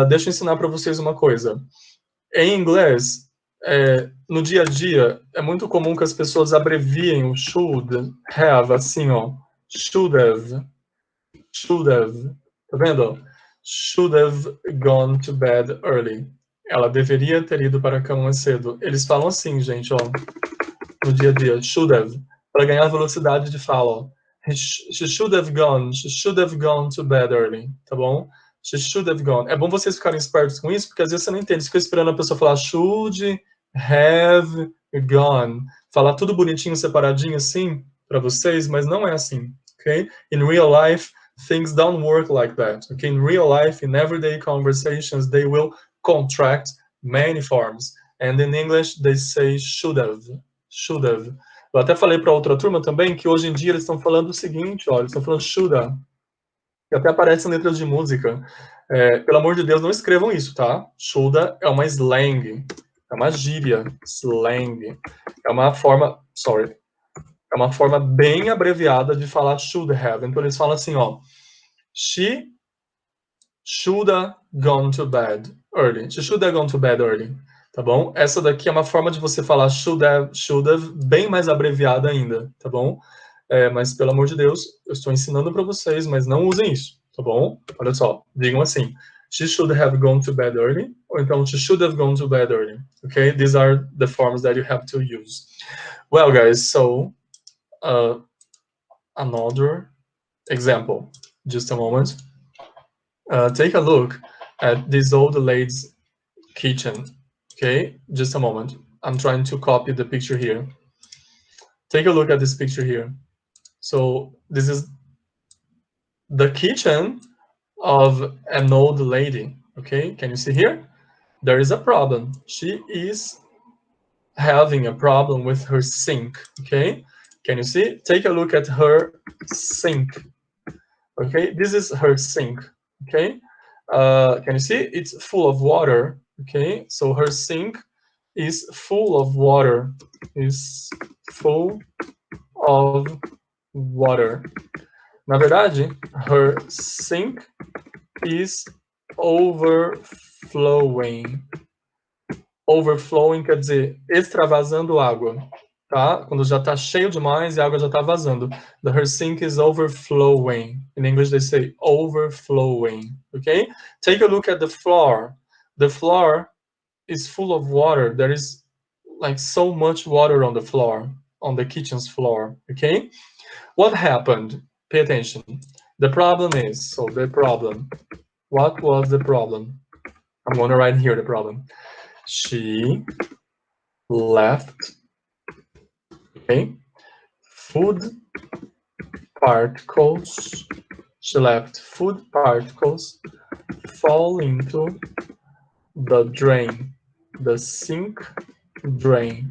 Deixa eu ensinar para vocês uma coisa. Em inglês, no dia a dia, é muito comum que as pessoas abreviem o should have, assim, ó. Should have. Should have. Tá vendo? Should have gone to bed early. Ela deveria ter ido para a cama mais cedo. Eles falam assim, gente, ó. No dia a dia. Should have. Para ganhar velocidade de fala, ó. She should have gone to bed early. Tá bom? She should have gone. É bom vocês ficarem espertos com isso, porque às vezes você não entende. Você fica esperando a pessoa falar should have gone. Falar tudo bonitinho, separadinho assim, para vocês, mas não é assim, ok? In real life, things don't work like that, okay? In real life, in everyday conversations, they will contract many forms. And in English, they say should have. Should have. Eu até falei para outra turma também que hoje em dia eles estão falando o seguinte, ó, eles estão falando shoulda, que até aparece em letras de música. Pelo amor de Deus, não escrevam isso, tá? Shoulda é uma slang, é uma gíria, slang. É uma forma, é uma forma bem abreviada de falar should have. Então eles falam assim, ó, she should have gone to bed early. She should have gone to bed early. Tá bom? Essa daqui é uma forma de você falar should have, bem mais abreviada ainda, tá bom? Mas, pelo amor de Deus, eu estou ensinando para vocês, mas não usem isso, tá bom? Olha só, digam assim, she should have gone to bed early, ou então she should have gone to bed early, okay? These are the forms that you have to use. Well, guys, so, another example, just a moment. Take a look at this old lady's kitchen. Okay, just a moment. I'm trying to copy the picture here. Take a look at this picture here. So this is the kitchen of an old lady. Okay, can you see here? There is a problem. She is having a problem with her sink. Okay, can you see? Take a look at her sink. Okay, this is her sink. Okay, can you see? It's full of water. Okay, so her sink is full of water. Is full of water. Na verdade, her sink is overflowing. Overflowing quer dizer extravasando água, tá? Quando já tá cheio demais e a água já tá vazando. Her sink is overflowing. In English they say overflowing, okay? Take a look at the floor. The floor is full of water. There is like so much water on the floor, on the kitchen's floor, okay? What happened? Pay attention. The problem is, so the problem. What was the problem? I'm going to write here the problem. She left, okay, food particles. She left food particles fall into the drain, the sink drain.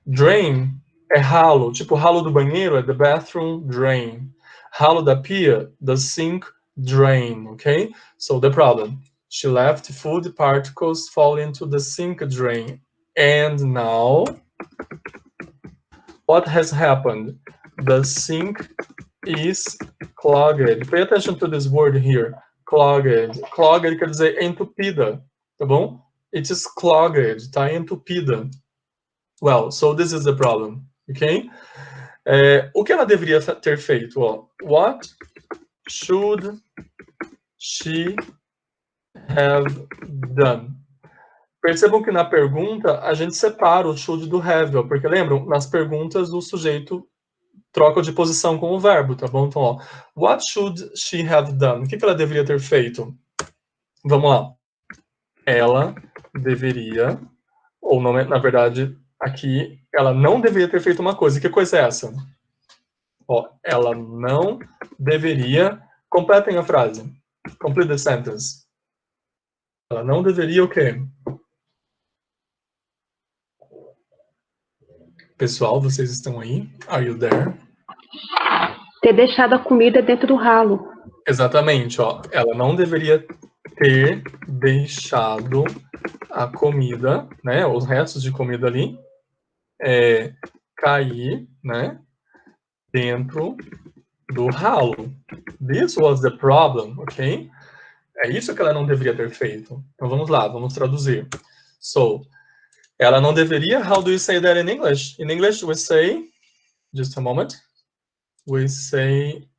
Drain é ralo, tipo ralo do banheiro é the bathroom drain. Ralo da pia, the sink drain, okay? So the problem, she left food particles fall into the sink drain. And now, what has happened? The sink is clogged. Pay attention to this word here, clogged. Clogged quer dizer entupida, tá bom? It is clogged, tá entupida. Well, so this is the problem, okay? O que ela deveria ter feito? Ó, what should she have done? Percebam que na pergunta a gente separa o should do have, ó, porque lembram? Nas perguntas o sujeito troca de posição com o verbo, tá bom? Então, ó, what should she have done? O que ela deveria ter feito? Vamos lá. Ela deveria, ou não, na verdade, aqui, ela não deveria ter feito uma coisa. Que coisa é essa? Ó, ela não deveria... Completem a frase. Complete the sentence. Ela não deveria o quê? Pessoal, vocês estão aí? Are you there? Ter deixado a comida dentro do ralo. Exatamente, ó. Ela não deveria ter deixado a comida, né? Os restos de comida ali, cair, né? Dentro do ralo. This was the problem, ok? É isso que ela não deveria ter feito. Então vamos lá, vamos traduzir. So, ela não deveria, how do you say that in English? In English we say, just a moment, we say,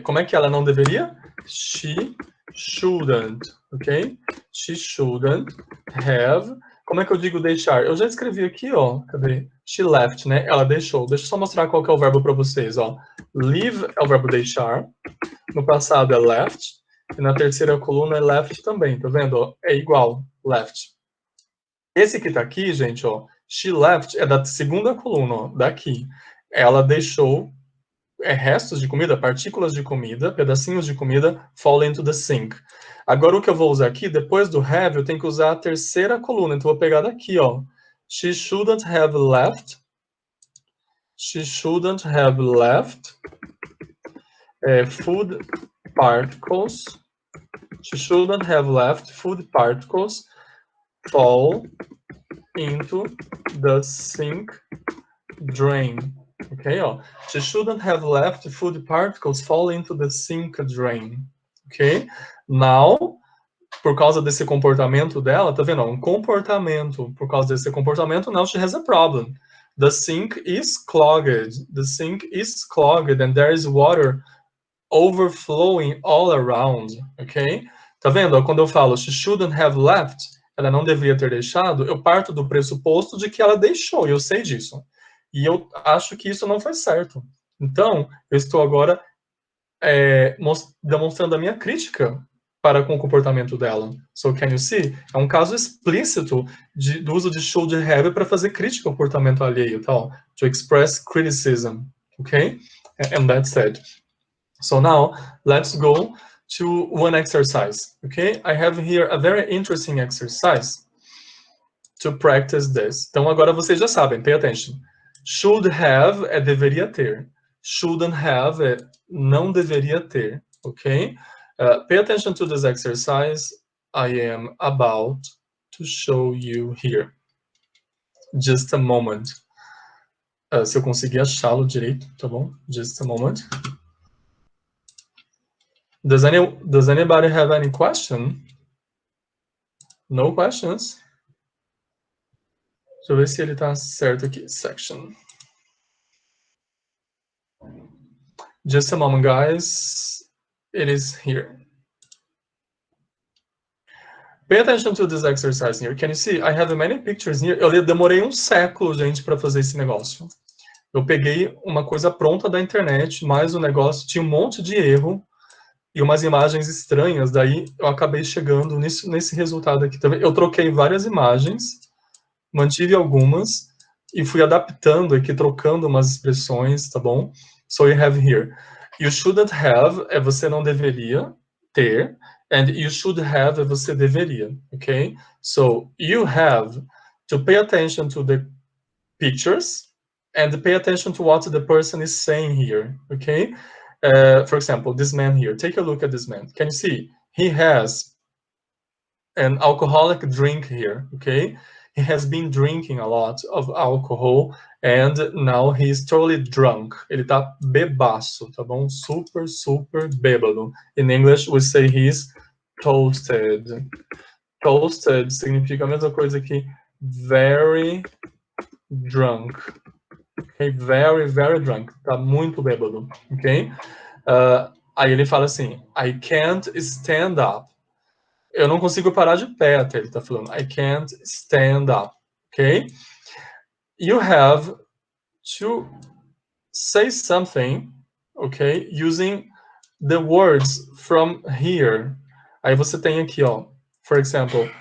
como é que ela não deveria? She shouldn't, ok? She shouldn't have, como é que eu digo deixar? Eu já escrevi aqui, ó, cadê? She left, né? Ela deixou. Deixa eu só mostrar qual que é o verbo para vocês, ó. Leave é o verbo deixar, no passado é left, e na terceira coluna é left também, tá vendo? Ó, é igual, left. Esse que tá aqui, gente, ó, she left é da segunda coluna, ó, daqui. Ela deixou restos de comida, partículas de comida, pedacinhos de comida, fall into the sink. Agora o que eu vou usar aqui, depois do have, eu tenho que usar a terceira coluna, então eu vou pegar daqui, ó. She shouldn't have left. She shouldn't have left food particles. She shouldn't have left food particles fall into the sink drain. Ok, ó. She shouldn't have left food particles fall into the sink drain. Ok? Now, por causa desse comportamento dela, tá vendo? Um comportamento. Por causa desse comportamento, now she has a problem. The sink is clogged. The sink is clogged and there is water overflowing all around. Ok? Tá vendo? Quando eu falo she shouldn't have left, ela não deveria ter deixado, eu parto do pressuposto de que ela deixou, e eu sei disso. E eu acho que isso não foi certo. Então, eu estou agora demonstrando a minha crítica para com o comportamento dela. So, can you see? É um caso explícito do uso de should have para fazer crítica ao comportamento alheio, tal. To express criticism, okay? And that's it. So now, let's go to one exercise, okay? I have here a very interesting exercise to practice this. Então, agora vocês já sabem, pay attention. Should have é deveria ter. Shouldn't have é não deveria ter, ok? Pay attention to this exercise I am about to show you here. Just a moment. Se eu conseguir achá-lo direito, tá bom? Just a moment. Does anybody have any question? No questions? Deixa eu ver se ele tá certo aqui. Section. Just a moment, guys. It is here. Pay attention to this exercise here. Can you see? I have many pictures here. Eu demorei um século, gente, para fazer esse negócio. Eu peguei uma coisa pronta da internet, mas o negócio tinha um monte de erro e umas imagens estranhas. Daí eu acabei chegando nesse resultado aqui também. Eu troquei várias imagens, mantive algumas e fui adaptando aqui, trocando umas expressões, tá bom? So you have here. You shouldn't have é você não deveria ter. And you should have, você deveria, okay? So, you have to pay attention to the pictures and pay attention to what the person is saying here, okay? For example, this man here, take a look at this man. Can you see? He has an alcoholic drink here, okay? He has been drinking a lot of alcohol and now he's totally drunk. Ele tá bebaço, tá bom? Super, super bêbado. In English, we say he's toasted. Toasted significa a mesma coisa que very drunk. Okay? Very, very drunk. Tá muito bêbado, ok? Aí ele fala assim, I can't stand up. Eu não consigo parar de pé, até ele tá falando. I can't stand up, ok? You have to say something, ok? Using the words from here. Aí você tem aqui, ó, for example,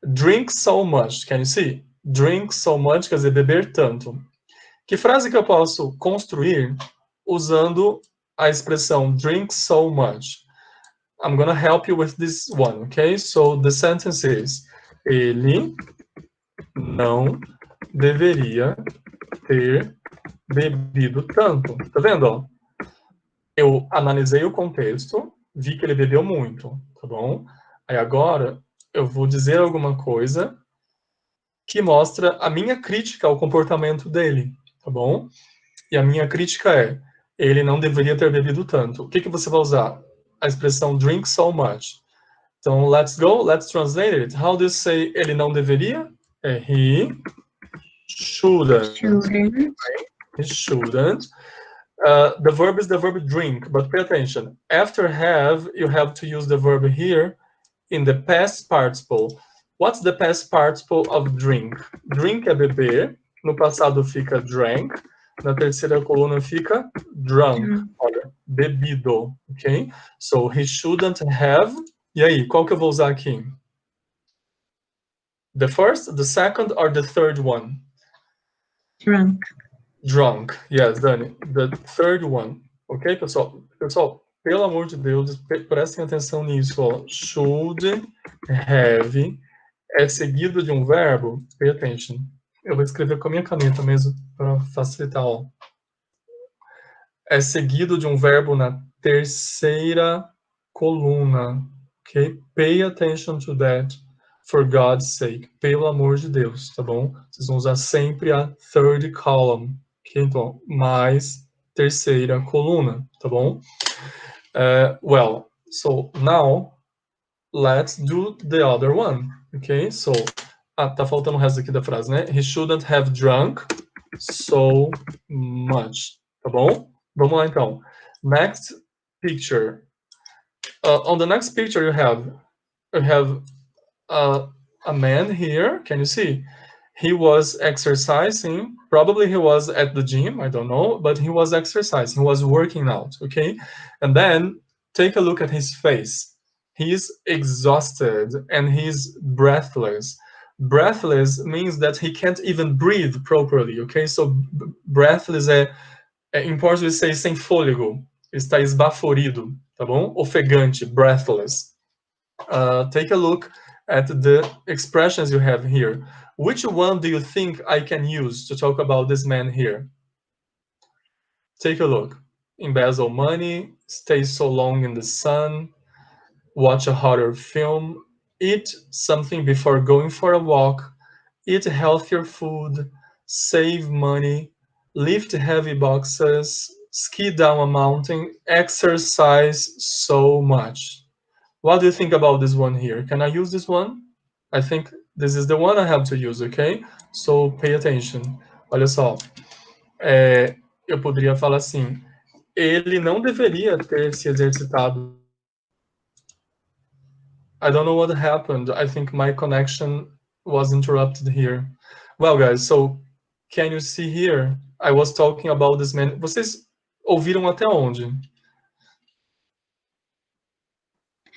drink so much, can you see? Drink so much quer dizer beber tanto. Que frase que eu posso construir usando a expressão drink so much? I'm gonna help you with this one, okay? So the sentence is, ele não deveria ter bebido tanto. Tá vendo, ó? Eu analisei o contexto, vi que ele bebeu muito, tá bom? Aí agora eu vou dizer alguma coisa que mostra a minha crítica ao comportamento dele, tá bom? E a minha crítica é, ele não deveria ter bebido tanto. O que que você vai usar? A expressão drink so much. Então, let's go, let's translate it. How do you say ele não deveria? É he shouldn't. He shouldn't. The verb is the verb drink, but pay attention. After have, you have to use the verb here in the past participle. What's the past participle of drink? Drink é beber, no passado fica drank, na terceira coluna fica drunk. Olha, bebido, ok? So, he shouldn't have. E aí, qual que eu vou usar aqui? The first, the second, or the third one? Drunk. Drunk. Yes, Dani. The third one. Ok, pessoal? Pessoal, pelo amor de Deus, prestem atenção nisso. Ó. Should have é seguido de um verbo. Pay attention. Eu vou escrever com a minha caneta mesmo, para facilitar. Ó. É seguido de um verbo na terceira coluna. Ok? Pay attention to that. For God's sake. Pelo amor de Deus, tá bom? Vocês vão usar sempre a third column. Okay? Então, mais terceira coluna, tá bom? Well, so now, let's do the other one. Ok? So, tá faltando o resto aqui da frase, né? He shouldn't have drunk so much. Tá bom? Vamos lá, então. Next picture. On the next picture, you have a man here. Can you see? He was exercising. Probably he was at the gym. I don't know, but he was exercising. He was working out. Okay, and then take a look at his face. He's exhausted and he's breathless. Breathless means that he can't even breathe properly. Okay, so breathless em português say sem fôlego. Está esbaforido, tá bom? Ofegante, breathless. Take a look at the expressions you have here. Which one do you think I can use to talk about this man here? Take a look. Embezzle money, stay so long in the sun, watch a horror film, eat something before going for a walk, eat healthier food, save money, lift heavy boxes, ski down a mountain, exercise so much. What do you think about this one here? Can I use this one? I think This is the one I have to use, okay? So pay attention. Olha só. Eu poderia falar assim, ele não deveria ter se exercitado. I don't know what happened. I think my connection was interrupted here. Well, guys, so can you see here? I was talking about this man. Vocês ouviram até onde?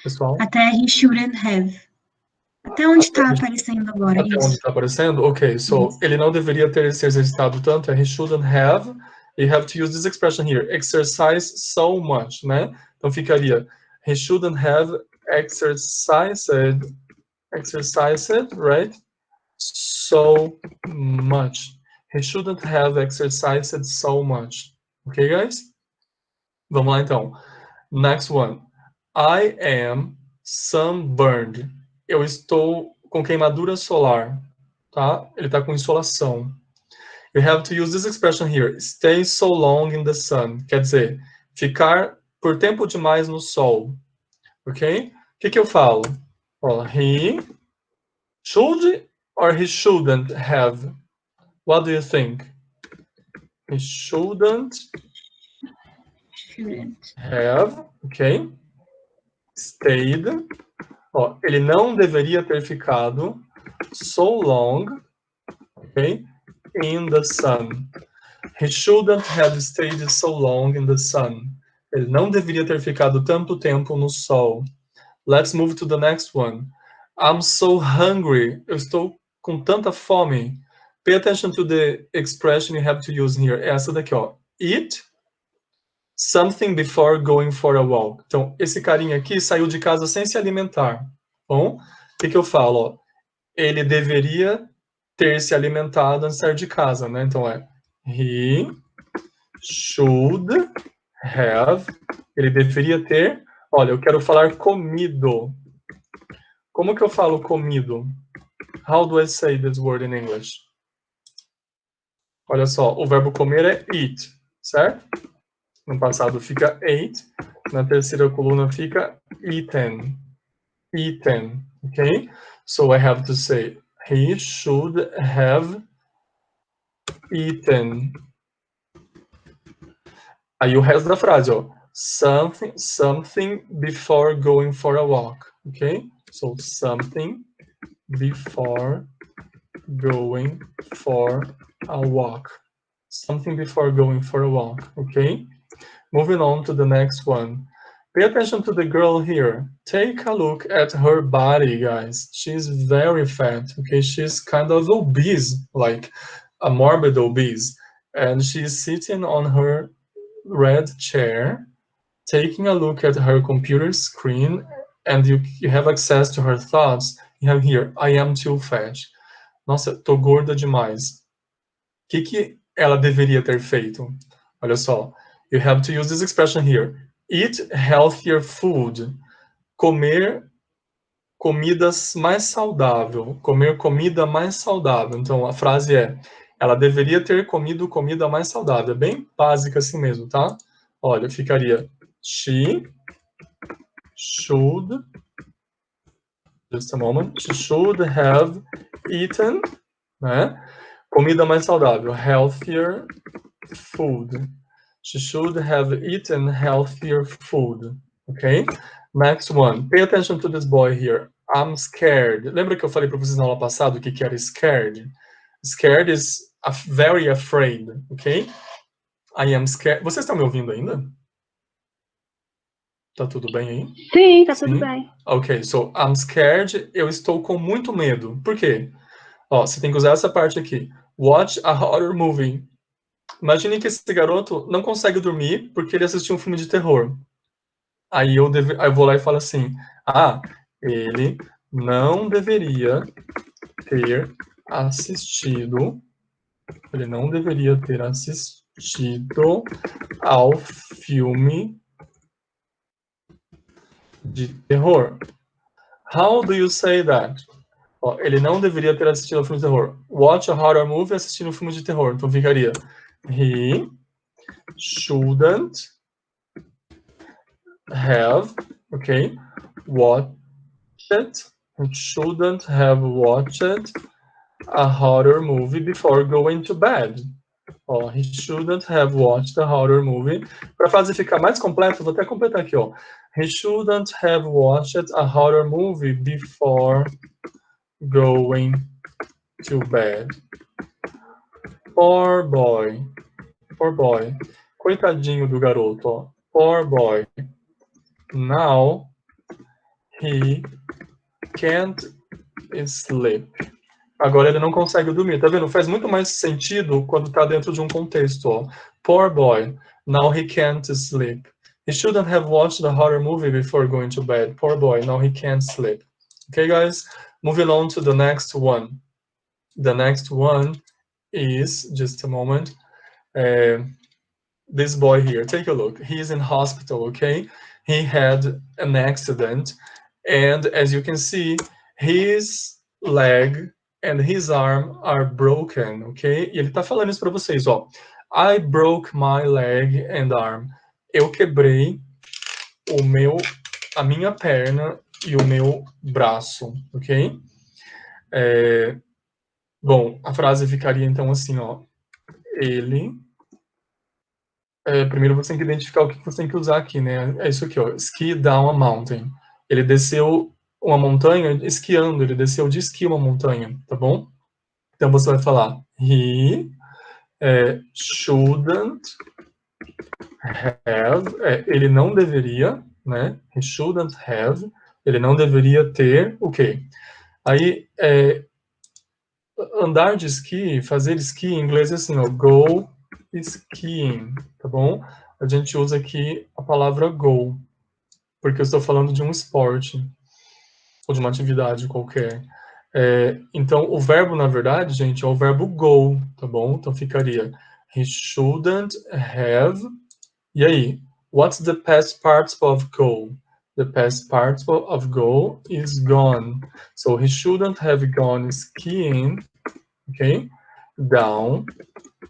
Pessoal? Até he shouldn't have. Até onde está aparecendo agora, Até onde isso. está aparecendo? Ok, so ele não deveria ter se exercitado tanto, he shouldn't have. You have to use this expression here, exercise so much, né? Então ficaria, he shouldn't have exercised, right? So much. He shouldn't have exercised so much. Ok, guys? Vamos lá, então. Next one. I am sunburned. Eu estou com queimadura solar, tá? Ele está com insolação. You have to use this expression here. Stay so long in the sun. Quer dizer, ficar por tempo demais no sol. Ok? O que eu falo? Well, he should or he shouldn't have? What do you think? He shouldn't have, ok? Stayed. Ó, ele não deveria ter ficado so long, ok? In the sun. He shouldn't have stayed so long in the sun. Ele não deveria ter ficado tanto tempo no sol. Let's move to the next one. I'm so hungry. Eu estou com tanta fome. Pay attention to the expression you have to use here. Essa daqui, ó. Eat something before going for a walk. Então, esse carinha aqui saiu de casa sem se alimentar. Bom, o que eu falo? Ó? Ele deveria ter se alimentado antes de sair de casa, né? Então, he should have. Ele deveria ter. Olha, eu quero falar comido. Como que eu falo comido? How do I say this word in English? Olha só, o verbo comer é eat, certo? No passado fica ate, na terceira coluna fica eaten. Eaten, ok? So I have to say, he should have eaten. Aí o resto da frase, ó. Something before going for a walk, ok? So something before going for a walk. Something before going for a walk, okay? Moving on to the next one. Pay attention to the girl here. Take a look at her body, guys. She's very fat, okay? She's kind of obese, like a morbid obese. And she's sitting on her red chair, taking a look at her computer screen, and you have access to her thoughts. You have here, I am too fat. Nossa, tô gorda demais. O que ela deveria ter feito? Olha só. You have to use this expression here. Eat healthier food. Comer comidas mais saudável. Comer comida mais saudável. Então, a frase é, ela deveria ter comido comida mais saudável. É bem básica assim mesmo, tá? Olha, ficaria she should, just a moment, she should have eaten, né? Comida mais saudável, healthier food. She should have eaten healthier food. Okay? Next one. Pay attention to this boy here. I'm scared. Lembra que eu falei para vocês na aula passada o que era scared? Scared is very afraid. Okay? I am scared. Vocês estão me ouvindo ainda? Tá tudo bem aí? Sim, tá tudo bem. Ok, so I'm scared. Eu estou com muito medo. Por quê? Ó, você tem que usar essa parte aqui. Watch a horror movie. Imagine que esse garoto não consegue dormir porque ele assistiu um filme de terror. Aí eu vou lá e falo assim, ele não deveria ter assistido ao filme de terror. How do you say that? Ó, ele não deveria ter assistido ao filme de terror. Watch a horror movie assistindo um filme de terror. Então ficaria he shouldn't have, okay, watched He shouldn't have watched a horror movie before going to bed. Ó, he shouldn't have watched a horror movie. Para a frase ficar mais completa, vou até completar aqui, ó. He shouldn't have watched a horror movie before going to bed. Poor boy. Poor boy. Coitadinho do garoto, ó. Poor boy. Now he can't sleep. Agora ele não consegue dormir. Tá vendo? Faz muito mais sentido quando tá dentro de um contexto, ó. Poor boy. Now he can't sleep. He shouldn't have watched a horror movie before going to bed. Poor boy. Now he can't sleep. Okay, guys? Moving on to the next one. The next one is, just a moment, this boy here. Take a look. He's in hospital, okay? He had an accident, and as you can see, his leg and his arm are broken, okay? E ele tá falando isso para vocês, ó. I broke my leg and arm. Eu quebrei a minha perna e o meu braço, ok? Bom, a frase ficaria então assim, ó. Ele... primeiro você tem que identificar o que você tem que usar aqui, né? É isso aqui, ó. Ski down a mountain. Ele desceu uma montanha esquiando, ele desceu de esqui uma montanha, tá bom? Então você vai falar he shouldn't have, ele não deveria, né? He shouldn't have, ele não deveria ter o quê? Aí, andar de esqui, fazer esqui em inglês é assim, ó, go skiing, tá bom? A gente usa aqui a palavra go, porque eu estou falando de um esporte, ou de uma atividade qualquer. Então, o verbo, na verdade, gente, é o verbo go, tá bom? Então, ficaria he shouldn't have. E aí, what's the past participle of go? The past participle of go is gone. So, he shouldn't have gone skiing, okay? Down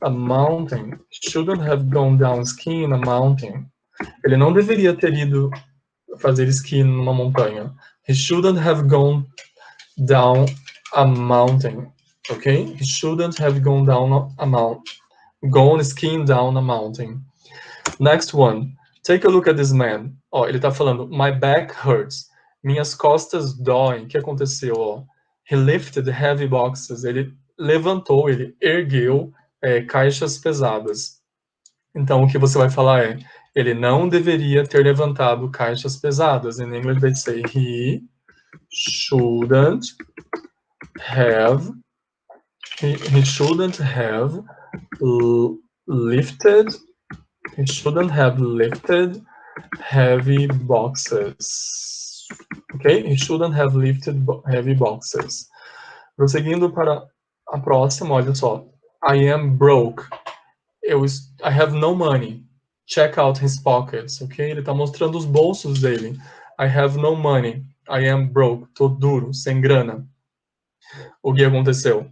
a mountain. Shouldn't have gone down skiing a mountain. Ele não deveria ter ido fazer esqui numa montanha. He shouldn't have gone down a mountain, okay? He shouldn't have gone down a mountain. Gone skiing down a mountain. Next one. Take a look at this man. Ó, ele tá falando, my back hurts. Minhas costas doem. O que aconteceu, ó? He lifted heavy boxes. Ele levantou, ele ergueu caixas pesadas. Então, o que você vai falar é, ele não deveria ter levantado caixas pesadas. In English, they say, he shouldn't have, he shouldn't have lifted heavy boxes. Ok? He shouldn't have lifted heavy boxes. Prosseguindo para a próxima, olha só. I am broke. I have no money. Check out his pockets, ok? Ele está mostrando os bolsos dele. I have no money. I am broke. Tô duro, sem grana. O que aconteceu?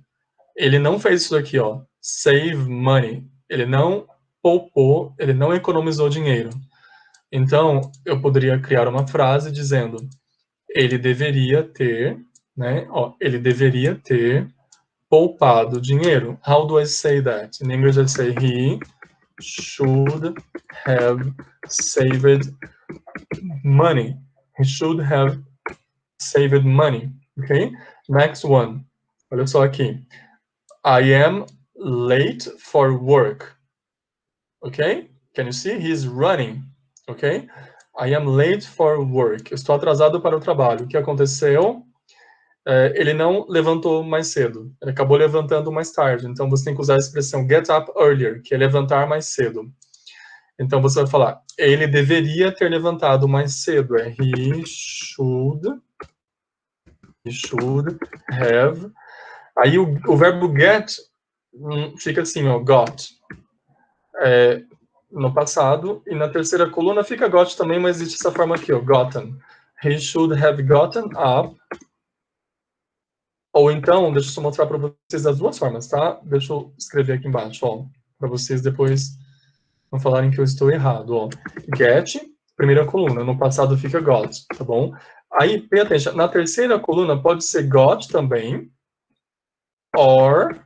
Ele não fez isso aqui, ó. Save money. Ele não poupou, ele não economizou dinheiro. Então, eu poderia criar uma frase dizendo ele deveria ter, né? Ó, ele deveria ter poupado dinheiro. How do I say that? In English, I say he should have saved money. He should have saved money. Okay? Next one. Olha só aqui. I am late for work. Okay? Can you see? He's running. Okay? I am late for work. Eu estou atrasado para o trabalho. O que aconteceu? Ele não levantou mais cedo. Ele acabou levantando mais tarde. Então, você tem que usar a expressão get up earlier, que é levantar mais cedo. Então, você vai falar, ele deveria ter levantado mais cedo. He should have. Aí, o verbo get fica assim, ó, got. No passado. E na terceira coluna fica got também, mas existe essa forma aqui, ó, gotten. He should have gotten up. Ou então, deixa eu só mostrar para vocês as duas formas, tá? Deixa eu escrever aqui embaixo, ó, para vocês depois não falarem que eu estou errado, ó. Get, primeira coluna, no passado fica got, tá bom? Aí, pay attention, na terceira coluna pode ser got também, or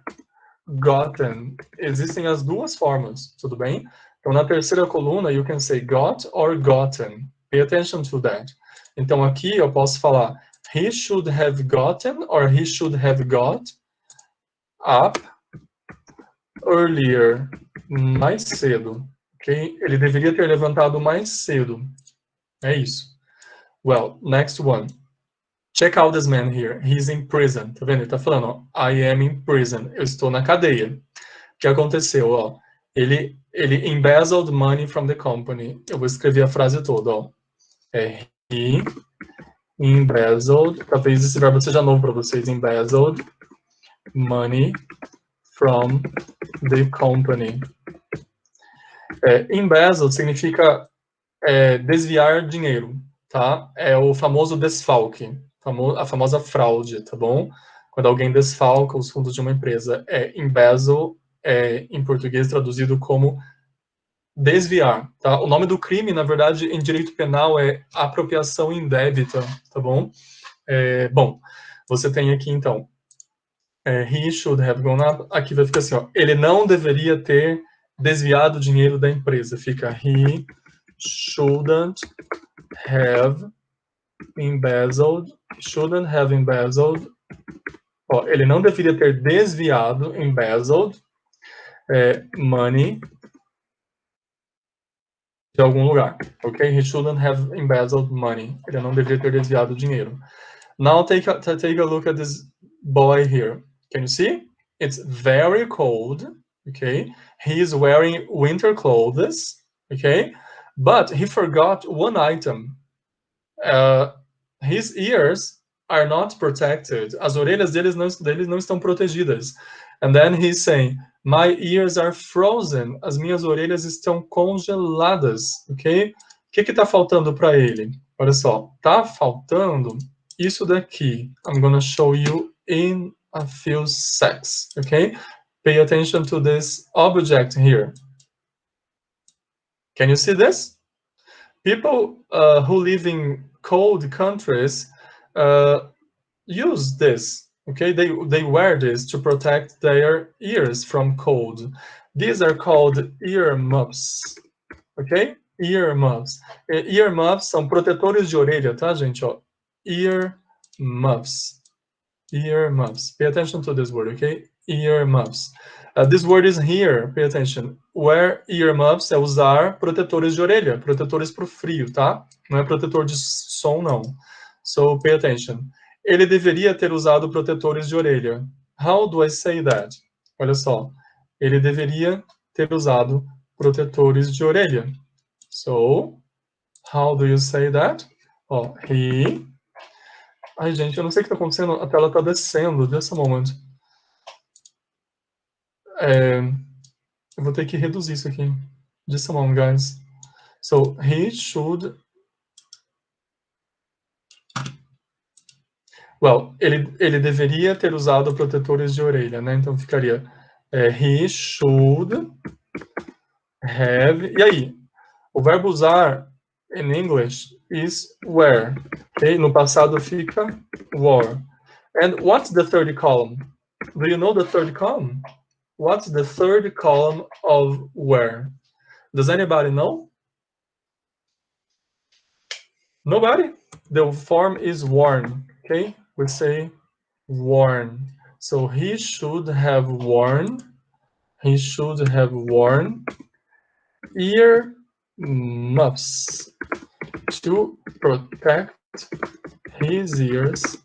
gotten. Existem as duas formas, tudo bem? Então, na terceira coluna, you can say got or gotten. Pay attention to that. Então, aqui eu posso falar he should have gotten or he should have got up earlier. Mais cedo. Ok? Ele deveria ter levantado mais cedo. É isso. Well, next one. Check out this man here. He's in prison. Tá vendo? Ele tá falando, ó, I am in prison. Eu estou na cadeia. O que aconteceu, ó? Ele embezzled money from the company. Eu vou escrever a frase toda, ó. He embezzled, talvez esse verbo seja novo para vocês, embezzled money from the company. Embezzled significa desviar dinheiro, tá? É o famoso desfalque, a famosa fraude, tá bom? Quando alguém desfalca os fundos de uma empresa. Embezzle, em português traduzido como desviar, tá? O nome do crime, na verdade, em direito penal é apropriação indébita, tá bom? Bom, você tem aqui, então, he should have gone up, aqui vai ficar assim, ó, ele não deveria ter desviado o dinheiro da empresa, fica he shouldn't have embezzled, ó, ele não deveria ter desviado, embezzled, money de algum lugar, ok? He shouldn't have embezzled money. Ele não deveria ter desviado dinheiro. Now take a look at this boy here. Can you see? It's very cold, okay? He is wearing winter clothes, okay? But he forgot one item. His ears are not protected. As orelhas deles não estão protegidas. And then he's saying, my ears are frozen. As minhas orelhas estão congeladas, ok? O que está faltando para ele? Olha só, tá faltando isso daqui. I'm gonna show you in a few seconds, ok? Pay attention to this object here. Can you see this? People who live in cold countries use this. Okay, they wear this to protect their ears from cold. These are called earmuffs. Ok? Earmuffs. Earmuffs são protetores de orelha, tá, gente? Ó, earmuffs. Earmuffs. Pay attention to this word, okay? Earmuffs. This word is here. Pay attention. Wear earmuffs é usar protetores de orelha, protetores para o frio, tá? Não é protetor de som, não. So, pay attention. Ele deveria ter usado protetores de orelha. How do I say that? Olha só. Ele deveria ter usado protetores de orelha. So, how do you say that? Ó, he... Ai, gente, eu não sei o que está acontecendo. A tela está descendo. Just a moment. Eu vou ter que reduzir isso aqui. Just a moment, guys. So, he should... Well, ele deveria ter usado protetores de orelha, né? Então ficaria he should have... E aí? O verbo usar in English is wear. Okay? No passado fica wore. And what's the third column? Do you know the third column? What's the third column of wear? Does anybody know? Nobody? The form is worn. Okay? We say worn. So he should have worn earmuffs to protect his ears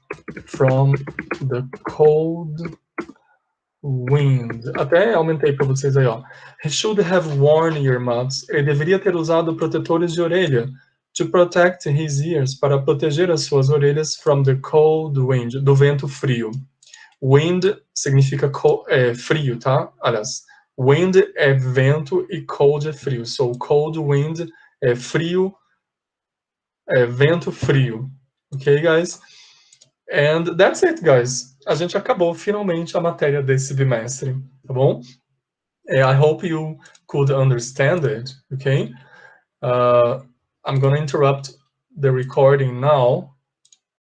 from the cold wind. Até aumentei para vocês aí, ó. He should have worn earmuffs. Ele deveria ter usado protetores de orelha. To protect his ears, para proteger as suas orelhas from the cold wind, do vento frio. Wind significa frio, tá? Aliás, wind é vento e cold é frio. So, cold wind é frio, vento frio. Ok, guys? And that's it, guys. A gente acabou finalmente a matéria desse bimestre, tá bom? I hope you could understand it, okay? I'm going to interrupt the recording now